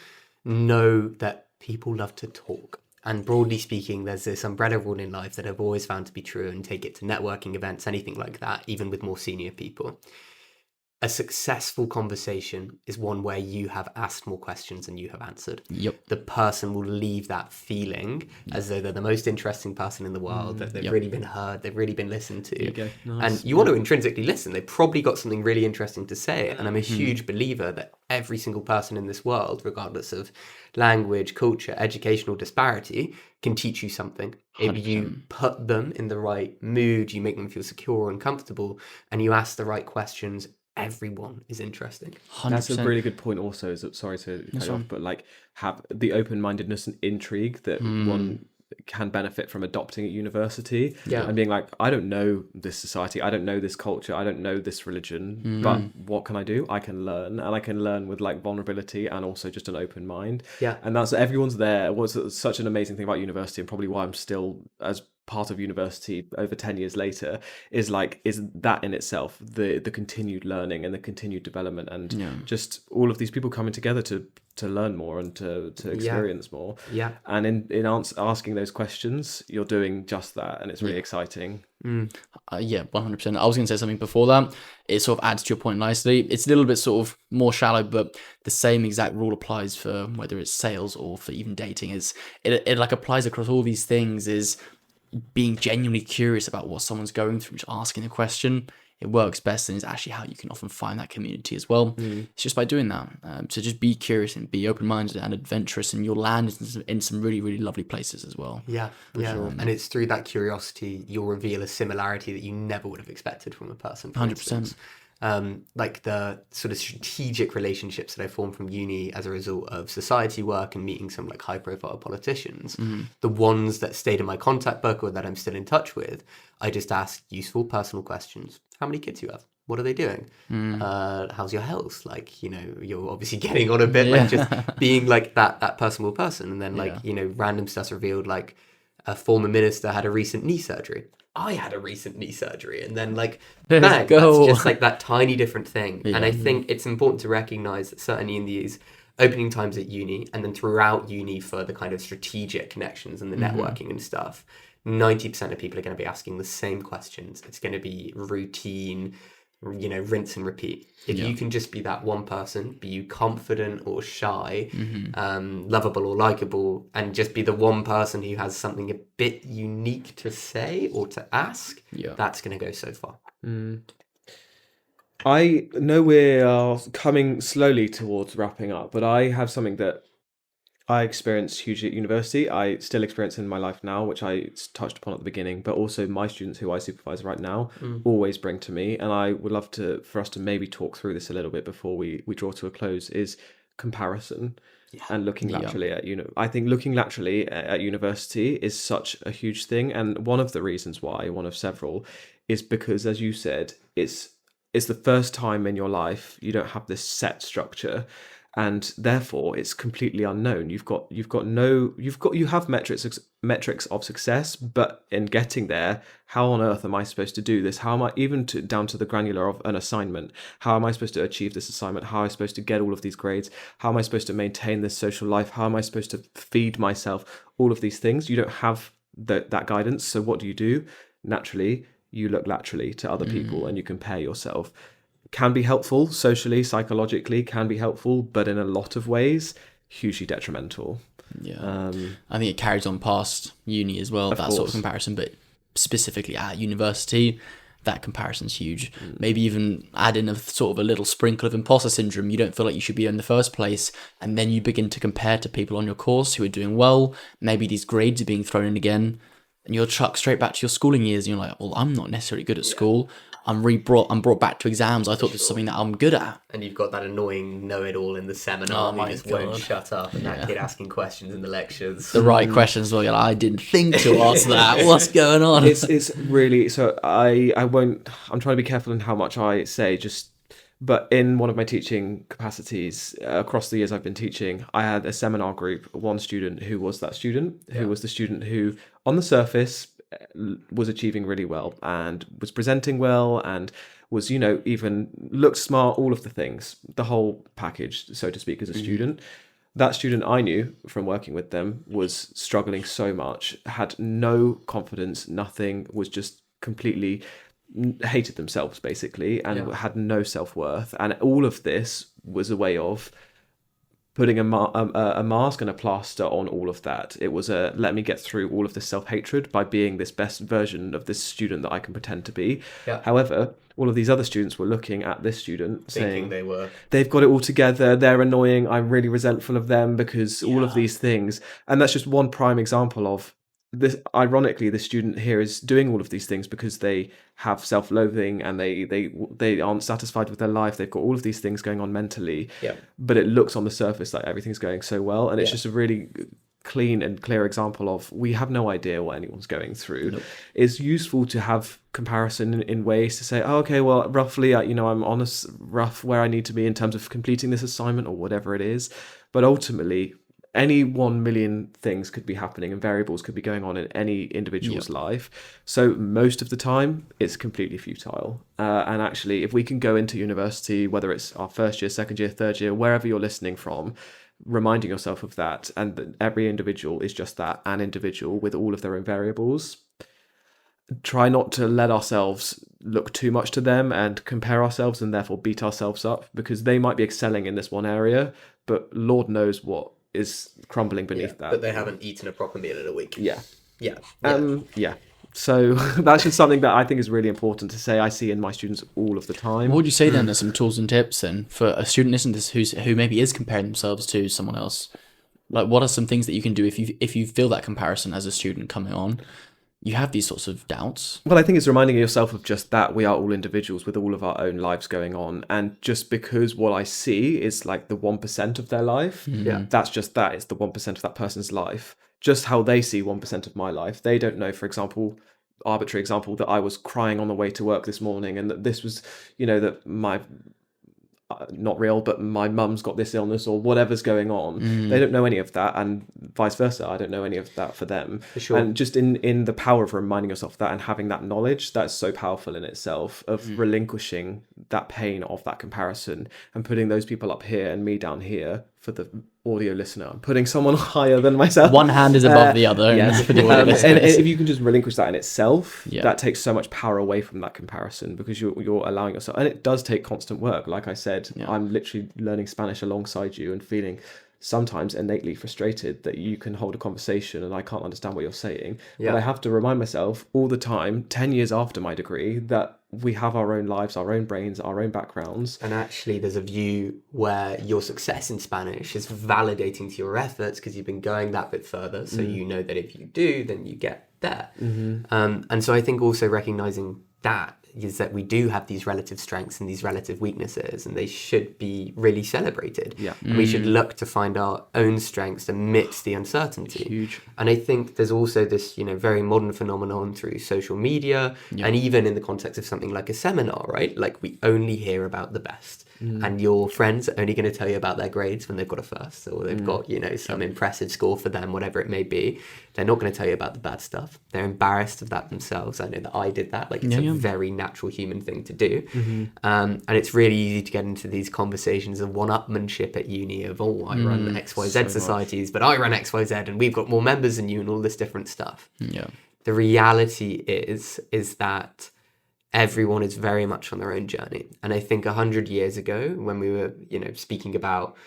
know that people love to talk. And broadly speaking, there's this umbrella rule in life that I've always found to be true, and take it to networking events, anything like that, even with more senior people. A successful conversation is one where you have asked more questions than you have answered. The person will leave that feeling as though they're the most interesting person in the world, that they've really been heard, they've really been listened to. Nice. And you want to intrinsically listen. They've probably got something really interesting to say. And I'm a huge believer that every single person in this world, regardless of language, culture, educational disparity, can teach you something. 100%. If you put them in the right mood, you make them feel secure and comfortable, and you ask the right questions, everyone is interesting. 100%. That's a really good point also, sorry to cut you off, but like have the open-mindedness and intrigue that one can benefit from adopting at university. And being like, I don't know this society, I don't know this culture, I don't know this religion, but what can I do? I can learn, and I can learn with like vulnerability and also just an open mind. And that's, everyone's there. What's such an amazing thing about university, and probably why I'm still as part of university over 10 years later, is that in itself, the continued learning and the continued development, and just all of these people coming together to learn more and to experience more. And in asking those questions, you're doing just that, and it's really exciting. 100%. I was going to say something before that. It sort of adds to your point nicely. It's a little bit sort of more shallow, but the same exact rule applies for whether it's sales or for even dating. It like applies across all these things, is being genuinely curious about what someone's going through, just asking a question. It works best, and it's actually how you can often find that community as well. It's just by doing that. So just be curious and be open-minded and adventurous, and you'll land in some really, really lovely places as well. Sure. And it's through that curiosity you'll reveal a similarity that you never would have expected from a person. 100%. Like the sort of strategic relationships that I formed from uni as a result of society work and meeting some like high profile politicians, the ones that stayed in my contact book or that I'm still in touch with, I just asked useful personal questions. How many kids do you have? What are they doing? How's your health? Like, you're obviously getting on a bit, like just being like that personal person. And then like, random stuff revealed, like a former minister had a recent knee surgery. I had a recent knee surgery, and then like, Let's bang, go. that's just like that tiny different thing. Yeah. And I think it's important to recognize that certainly in these opening times at uni, and then throughout uni for the kind of strategic connections and the networking and stuff, 90% of people are going to be asking the same questions. It's going to be routine, rinse and repeat. If you can just be that one person, be you confident or shy, lovable or likable, and just be the one person who has something a bit unique to say or to ask, that's going to go so far. I know we are coming slowly towards wrapping up, but I have something that I experienced hugely at university. I still experience in my life now, which I touched upon at the beginning, but also my students who I supervise right now always bring to me. And I would love for us to maybe talk through this a little bit before we draw to a close, is comparison and looking laterally at, I think looking laterally at university is such a huge thing. And one of the reasons why, one of several, is because, as you said, it's the first time in your life you don't have this set structure, and therefore it's completely unknown. You have metrics of success, but in getting there, how on earth am I supposed to do this? How am I down to the granular of an assignment? How am I supposed to achieve this assignment? How am I supposed to get all of these grades? How am I supposed to maintain this social life? How am I supposed to feed myself? All of these things, you don't have that guidance. So what do? Naturally, you look laterally to other people and you compare yourself. Can be helpful socially, psychologically, can be helpful, but in a lot of ways, hugely detrimental. Yeah. I think it carries on past uni as well, that sort of comparison, but specifically at university, that comparison's huge. Maybe even add in a sort of a little sprinkle of imposter syndrome. You don't feel like you should be in the first place, and then you begin to compare to people on your course who are doing well. Maybe these grades are being thrown in again, and you're chucked straight back to your schooling years, and you're like, well, I'm not necessarily good at school. I'm brought back to exams. I thought this was something that I'm good at. And you've got that annoying know-it-all in the seminar who just won't shut up, and that kid asking questions in the lectures. The right questions. Well, I didn't think to ask that. What's going on? It's really, so I won't. I'm trying to be careful in how much I say. But in one of my teaching capacities across the years I've been teaching, I had a seminar group. One student who was that student, who was the student who, on the surface, was achieving really well and was presenting well and was, even looked smart, all of the things, the whole package, so to speak, as a student. That student I knew from working with them was struggling so much, had no confidence, nothing, was just completely hated themselves basically, and had no self-worth. And all of this was a way of putting a mask and a plaster on all of that. It was let me get through all of this self-hatred by being this best version of this student that I can pretend to be. Yeah. However, all of these other students were looking at this student saying they've got it all together, they're annoying, I'm really resentful of them because all of these things. And that's just one prime example of this. Ironically, the student here is doing all of these things because they have self-loathing and they aren't satisfied with their life. They've got all of these things going on mentally, but it looks on the surface like everything's going so well. And it's just a really clean and clear example of, we have no idea what anyone's going through. Nope. It's useful to have comparison in ways to say, oh, okay, well, roughly, I'm on a rough where I need to be in terms of completing this assignment or whatever it is. But ultimately, any 1 million things could be happening and variables could be going on in any individual's life. So most of the time, it's completely futile. And actually, if we can go into university, whether it's our first year, second year, third year, wherever you're listening from, reminding yourself of that, and that every individual is just that, an individual with all of their own variables. Try not to let ourselves look too much to them and compare ourselves and therefore beat ourselves up, because they might be excelling in this one area, but Lord knows what is crumbling beneath that. But they haven't eaten a proper meal in a week. Yeah. So that's just something that I think is really important to say. I see in my students all of the time. What would you say then are some tools and tips then for a student listening to this who maybe is comparing themselves to someone else? Like, what are some things that you can do if you feel that comparison as a student coming on? You have these sorts of doubts. Well, I think it's reminding yourself of just that we are all individuals with all of our own lives going on. And just because what I see is like the 1% of their life, that's just that. It's the 1% of that person's life. Just how they see 1% of my life. They don't know, for example, arbitrary example, that I was crying on the way to work this morning, and that this was, that not real, but my mum's got this illness or whatever's going on. They don't know any of that, and vice versa. I don't know any of that for them. For sure. And just in the power of reminding yourself of that and having that knowledge, that's so powerful in itself, of relinquishing that pain of that comparison and putting those people up here and me down here. For the audio listener, I'm putting someone higher than myself. One hand is above the other. Yes. And if you can just relinquish that in itself, Yeah. that takes so much power away from that comparison, because you're allowing yourself, and it does take constant work. Like I said, I'm literally learning Spanish alongside you and feeling sometimes innately frustrated that you can hold a conversation and I can't understand what you're saying. Yeah. But I have to remind myself all the time, 10 years after my degree, that we have our own lives, our own brains, our own backgrounds. And actually, there's a view where your success in Spanish is validating to your efforts because you've been going that bit further. So you know that if you do, then you get there. And so I think also recognizing that is that we do have these relative strengths and these relative weaknesses, and they should be really celebrated. Yeah. And we should look to find our own strengths amidst the uncertainty. Huge. And I think there's also this, very modern phenomenon through social media, and even in the context of something like a seminar, right? Like, we only hear about the best. And your friends are only going to tell you about their grades when they've got a first, or they've got, some impressive score for them, whatever it may be. They're not going to tell you about the bad stuff. They're embarrassed of that themselves. I know that I did that. Like, it's a very natural human thing to do. And it's really easy to get into these conversations of one-upmanship at uni of, I run XYZ societies, but I run XYZ and we've got more members than you and all this different stuff. Yeah. The reality is that everyone is very much on their own journey. And I think 100 years ago, when we were, speaking about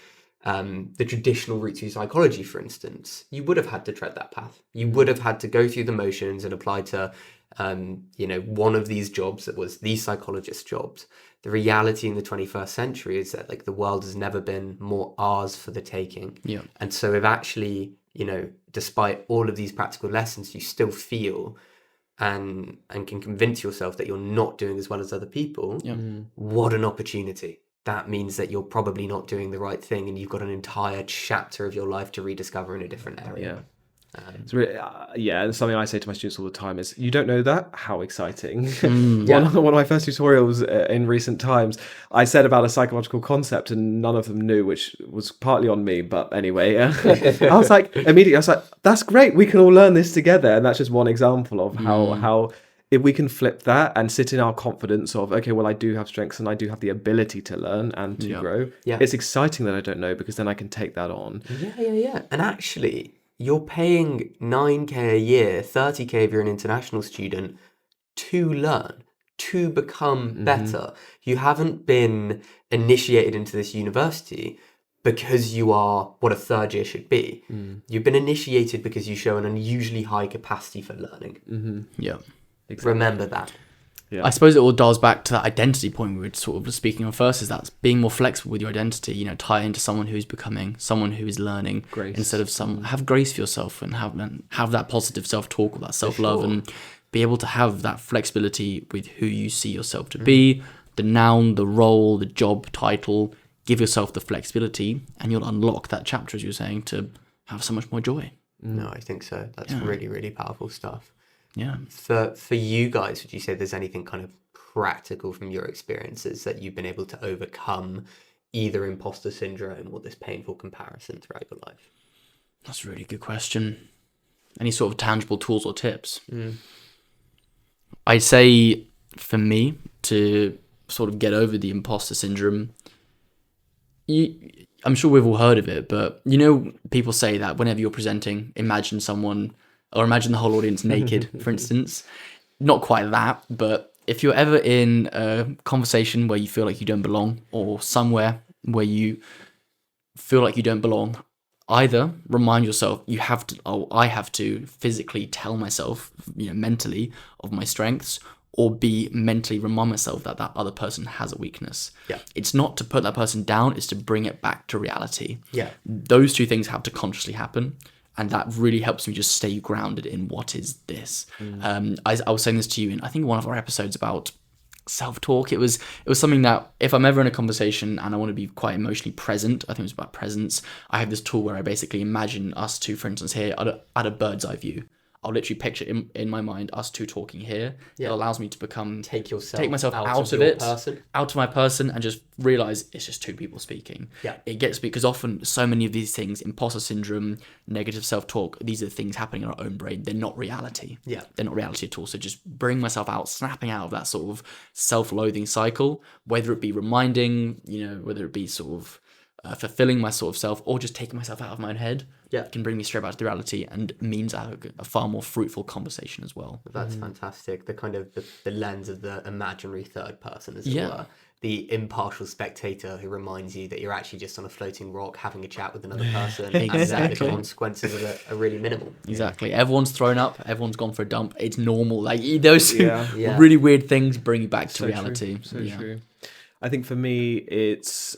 the traditional route to psychology, for instance, you would have had to tread that path. You would have had to go through the motions and apply to, one of these jobs that was these psychologist jobs. The reality in the 21st century is that, like, the world has never been more ours for the taking. Yeah. And so if actually, despite all of these practical lessons, you still feel and can convince yourself that you're not doing as well as other people, what an opportunity. That means that you're probably not doing the right thing, and you've got an entire chapter of your life to rediscover in a different area. It's really, and something I say to my students all the time is, you don't know that? How exciting. One of my first tutorials in recent times, I said about a psychological concept and none of them knew, which was partly on me, but anyway, I was like, that's great, we can all learn this together. And that's just one example of how if we can flip that and sit in our confidence of, okay, well, I do have strengths and I do have the ability to learn and to grow. Yeah. It's exciting that I don't know, because then I can take that on. Yeah. And actually, you're paying 9k a year, 30k if you're an international student, to learn, to become better. You haven't been initiated into this university because you are what a third year should be. You've been initiated because you show an unusually high capacity for learning. Yeah. Exactly. Remember that. Yeah. I suppose it all dials back to that identity point we were sort of speaking on first, is that being more flexible with your identity, tie into someone who's becoming, someone who is learning, grace. Instead of have grace for yourself and have that positive self-talk or that self-love, and be able to have that flexibility with who you see yourself to be, the noun, the role, the job title. Give yourself the flexibility and you'll unlock that chapter, as you were saying, to have so much more joy. No, I think so. That's really, really powerful stuff. Yeah. For you guys, would you say there's anything kind of practical from your experiences that you've been able to overcome either imposter syndrome or this painful comparison throughout your life? That's a really good question. Any sort of tangible tools or tips? I'd say for me to sort of get over the imposter syndrome, I'm sure we've all heard of it, but people say that whenever you're presenting, imagine someone, or imagine the whole audience naked, for instance. Not quite that, but if you're ever in a conversation where you feel like you don't belong, or somewhere where you feel like you don't belong, either remind yourself I have to physically tell myself, mentally, of my strengths, or be mentally remind myself that other person has a weakness. Yeah. It's not to put that person down, it's to bring it back to reality. Yeah. Those two things have to consciously happen. And that really helps me just stay grounded in what is this. I was saying this to you in, I think, one of our episodes about self-talk. It was something that if I'm ever in a conversation and I want to be quite emotionally present, I think it was about presence, I have this tool where I basically imagine us two, for instance, here at a bird's eye view. I'll literally picture in my mind us two talking here. It allows me to take myself out of it, out of my person, and just realize it's just two people speaking. It gets me, because often so many of these things, imposter syndrome, negative self-talk, these are things happening in our own brain. They're not reality. They're not reality at all. So just bring myself out, snapping out of that sort of self-loathing cycle, whether it be reminding, whether it be sort of fulfilling my sort of self, or just taking myself out of my own head, can bring me straight back to the reality, and means I have a far more fruitful conversation as well. That's fantastic. The kind of the lens of the imaginary third person, as it were. The impartial spectator who reminds you that you're actually just on a floating rock having a chat with another person, and that the consequences of it are really minimal. Exactly. Everyone's thrown up. Everyone's gone for a dump. It's normal. Like those really weird things bring you back to reality. So true. I think for me, it's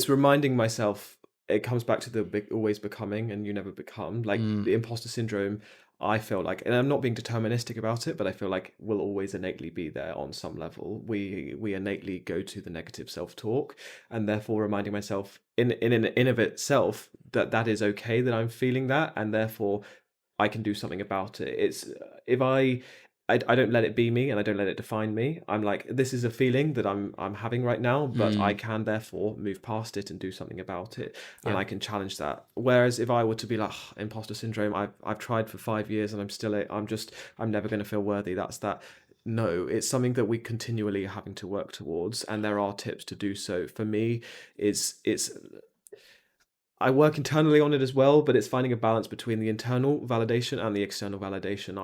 reminding myself. It comes back to the always becoming, and you never become. Like the imposter syndrome, I feel like, and I'm not being deterministic about it, but I feel like will always innately be there on some level. We innately go to the negative self-talk, and therefore reminding myself in of itself that is okay, that I'm feeling that, and therefore I can do something about it. It's if I don't let it be me, and I don't let it define me. I'm like, this is a feeling that I'm having right now, but I can therefore move past it and do something about it, and I can challenge that. Whereas if I were to be like, imposter syndrome, I've tried for 5 years and I'm never going to feel worthy. That's that. No, it's something that we continually are having to work towards, and there are tips to do so. For me, it's I work internally on it as well, but it's finding a balance between the internal validation and the external validation.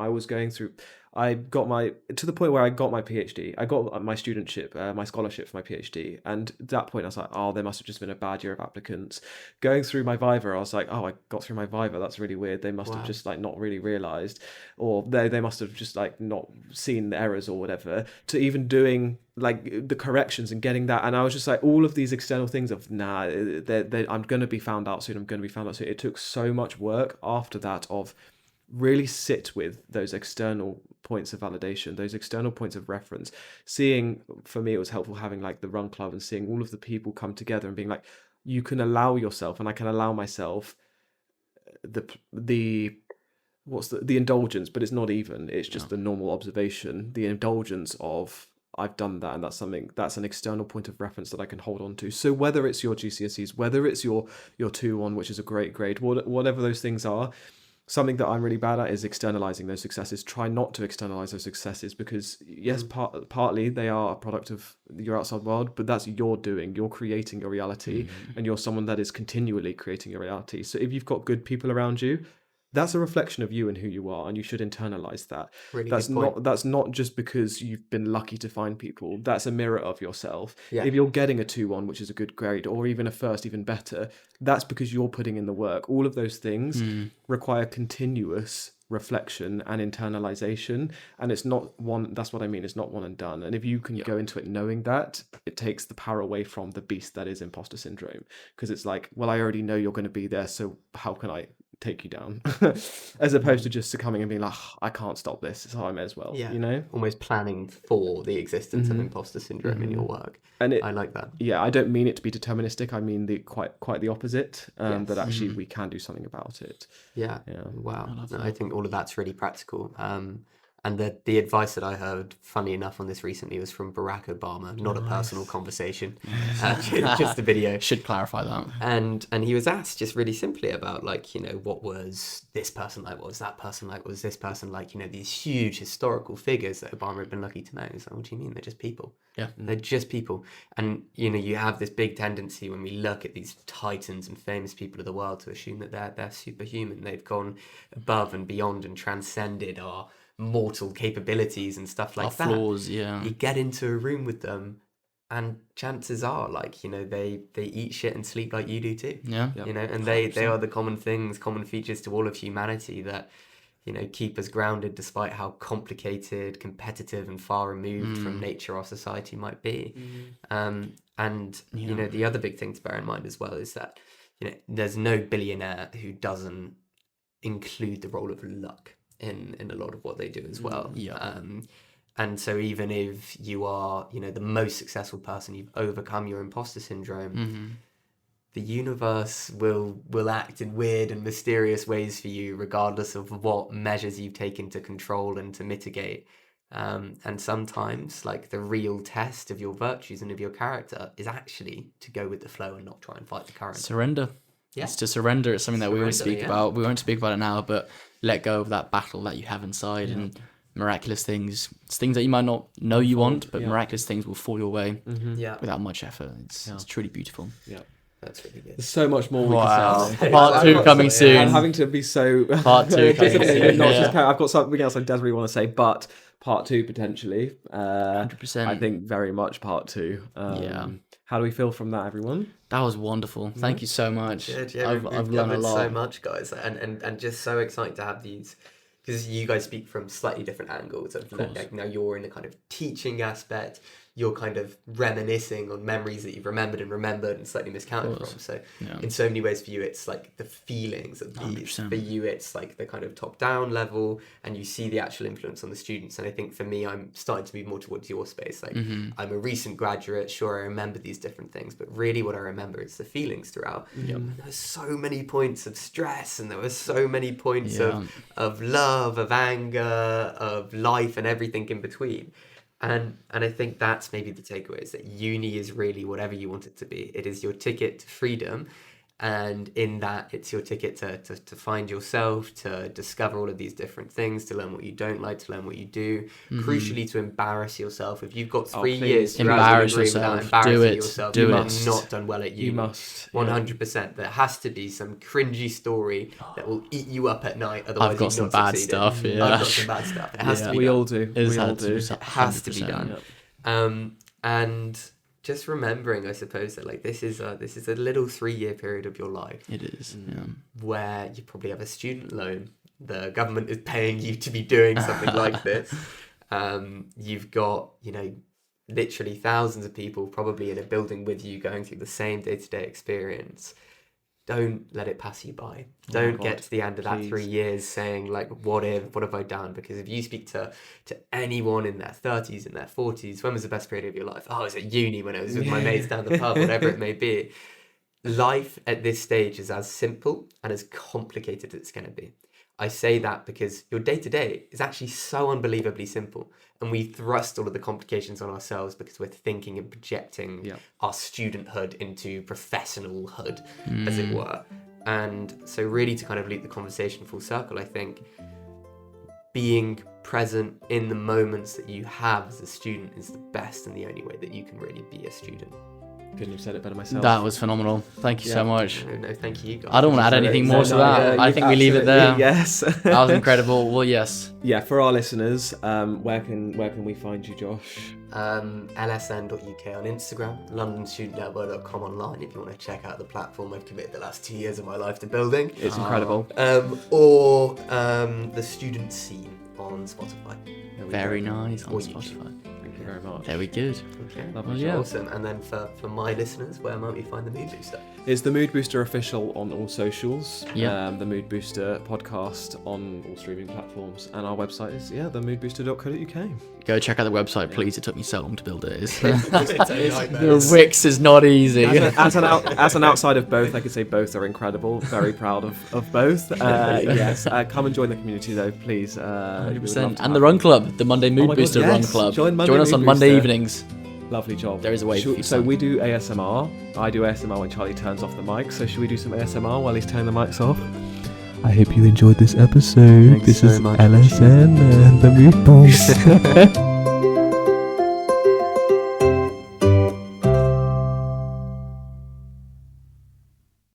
I got to the point where I got my PhD. I got my studentship, my scholarship for my PhD. And at that point I was like, oh, there must have just been a bad year of applicants. Going through my Viva, I was like, oh, I got through my Viva. That's really weird. They must have just like not really realized, or they must have just like not seen the errors or whatever, to even doing like the corrections and getting that. And I was just like, all of these external things of I'm going to be found out soon. It took so much work after that of really sit with those external points of validation, those external points of reference. Seeing, for me, it was helpful having like the Run Club and seeing all of the people come together and being like, you can allow yourself, and I can allow myself the indulgence, but it's not even, it's just the normal observation, the indulgence of, I've done that, and that's an external point of reference that I can hold on to. So whether it's your GCSEs, whether it's your 2-1, which is a great grade, whatever those things are, something that I'm really bad at is externalizing those successes. Try not to externalize those successes, because yes, partly they are a product of your outside world, but that's your doing. You're creating your reality, and you're someone that is continually creating your reality. So if you've got good people around you, that's a reflection of you and who you are, and you should internalize that. Really that's not just because you've been lucky to find people. That's a mirror of yourself. If you're getting a 2-1, which is a good grade, or even a first, even better, that's because you're putting in the work. All of those things require continuous reflection and internalization, and it's not one. That's what I mean. It's not one and done. And if you can go into it knowing that, it takes the power away from the beast that is imposter syndrome, because it's like, well, I already know you're going to be there, so how can I take you down? As opposed to just succumbing and being like, I can't stop this, so I may as well. Almost planning for the existence of imposter syndrome in your work. And I like that. I don't mean it to be deterministic. I mean quite the opposite. That actually we can do something about it. Wow. I think all of that's really practical. And the advice that I heard, funny enough, on this recently was from Barack Obama, not a personal conversation, just a video. Should clarify that. And he was asked just really simply about, like, what was this person like? What was that person like? What was this person like? These huge historical figures that Obama had been lucky to know. He's like, what do you mean? They're just people. Yeah. They're just people. And, you have this big tendency when we look at these titans and famous people of the world to assume that they're superhuman. They've gone above and beyond and transcended our mortal capabilities and stuff like that. Flaws, You get into a room with them, and chances are, like, they eat shit and sleep like you do too. And they are the common features to all of humanity that keep us grounded despite how complicated, competitive, and far removed from nature our society might be. The other big thing to bear in mind as well is that there's no billionaire who doesn't include the role of luck in a lot of what they do as well. And so even if you are the most successful person, you've overcome your imposter syndrome, the universe will act in weird and mysterious ways for you, regardless of what measures you've taken to control and to mitigate. And sometimes, like, the real test of your virtues and of your character is actually to go with the flow and not try and fight the current. Surrender. Yeah. It's to surrender. It's something that we always speak about. We won't speak about it now, but let go of that battle that you have inside, and miraculous things. It's things that you might not know you want, but miraculous things will fall your way without much effort. It's truly beautiful. Yeah. That's really good. There's so much more we can say. Part 2 coming soon. I'm having to be so... Part 2 coming soon. I've got something else I desperately want to say, but part 2 potentially. 100%. I think very much part 2. How do we feel from that, everyone? That was wonderful. Thank you so much. I've learned a lot. So much, guys, and just so excited to have these, because you guys speak from slightly different angles. Like, now you're in the kind of teaching aspect. You're kind of reminiscing on memories that you've remembered and slightly miscounted from. So in so many ways for you, it's like the feelings of these. 100%. For you, it's like the kind of top-down level, and you see the actual influence on the students. And I think for me, I'm starting to move more towards your space. Like, I'm a recent graduate. Sure, I remember these different things, but really what I remember is the feelings throughout. And there were so many points of stress, and there were so many points of love, of anger, of life, and everything in between. And I think that's maybe the takeaway, is that uni is really whatever you want it to be. It is your ticket to freedom. And in that, it's your ticket to find yourself, to discover all of these different things, to learn what you don't like, to learn what you do. Crucially, to embarrass yourself. If you've got 3 years to embarrass yourself, you have not done well at uni. You must. 100%. There has to be some cringy story that will eat you up at night. Otherwise, I've got some bad stuff. I've got some bad stuff. It has to be. We all do. It has to be done. And just remembering, I suppose, that like this is a little 3-year period of your life. It is, where you probably have a student loan. The government is paying you to be doing something like this. You've got, literally thousands of people probably in a building with you going through the same day-to-day experience. Don't let it pass you by. Don't get to the end of that 3 years saying, like, what have I done? Because if you speak to anyone in their 30s, in their 40s, when was the best period of your life? Oh, I was at uni when I was with my mates down the pub, whatever it may be. Life at this stage is as simple and as complicated as it's going to be. I say that because your day-to-day is actually so unbelievably simple. And we thrust all of the complications on ourselves because we're thinking and projecting our studenthood into professionalhood, as it were. And so really to kind of loop the conversation full circle, I think being present in the moments that you have as a student is the best and the only way that you can really be a student. Couldn't have said it better myself. That was phenomenal. Thank you so much. No, thank you, guys. I don't want to add anything more to that. I think we leave it there. Yes. That was incredible. Well, yes. Yeah, for our listeners, where can we find you, Josh? lsn.uk on Instagram, londonstudentnetwork.com online if you want to check out the platform I've committed the last 2 years of my life to building. It's incredible. Or the student scene on Spotify. Very nice on Spotify. Very much. Very good. Okay. Lovely. Awesome. And then for my listeners, where might we find the Mood Booster? It's the Mood Booster official on all socials. Yeah. The Mood Booster podcast on all streaming platforms, and our website is themoodbooster.co.uk. Go check out the website, please. It took me so long to build it. The Wix is not easy. As an outside of both, I could say both are incredible. Very proud of both. Yes. Come and join the community though, please. 100%. And the Run Club, the Monday Mood Booster Run Club. Join us on Monday evenings. Lovely job. There is a way. So we do ASMR. I do ASMR when Charlie turns off the mic. So should we do some ASMR while he's turning the mics off? I hope you enjoyed this episode. This is LSN and the Mood Boost.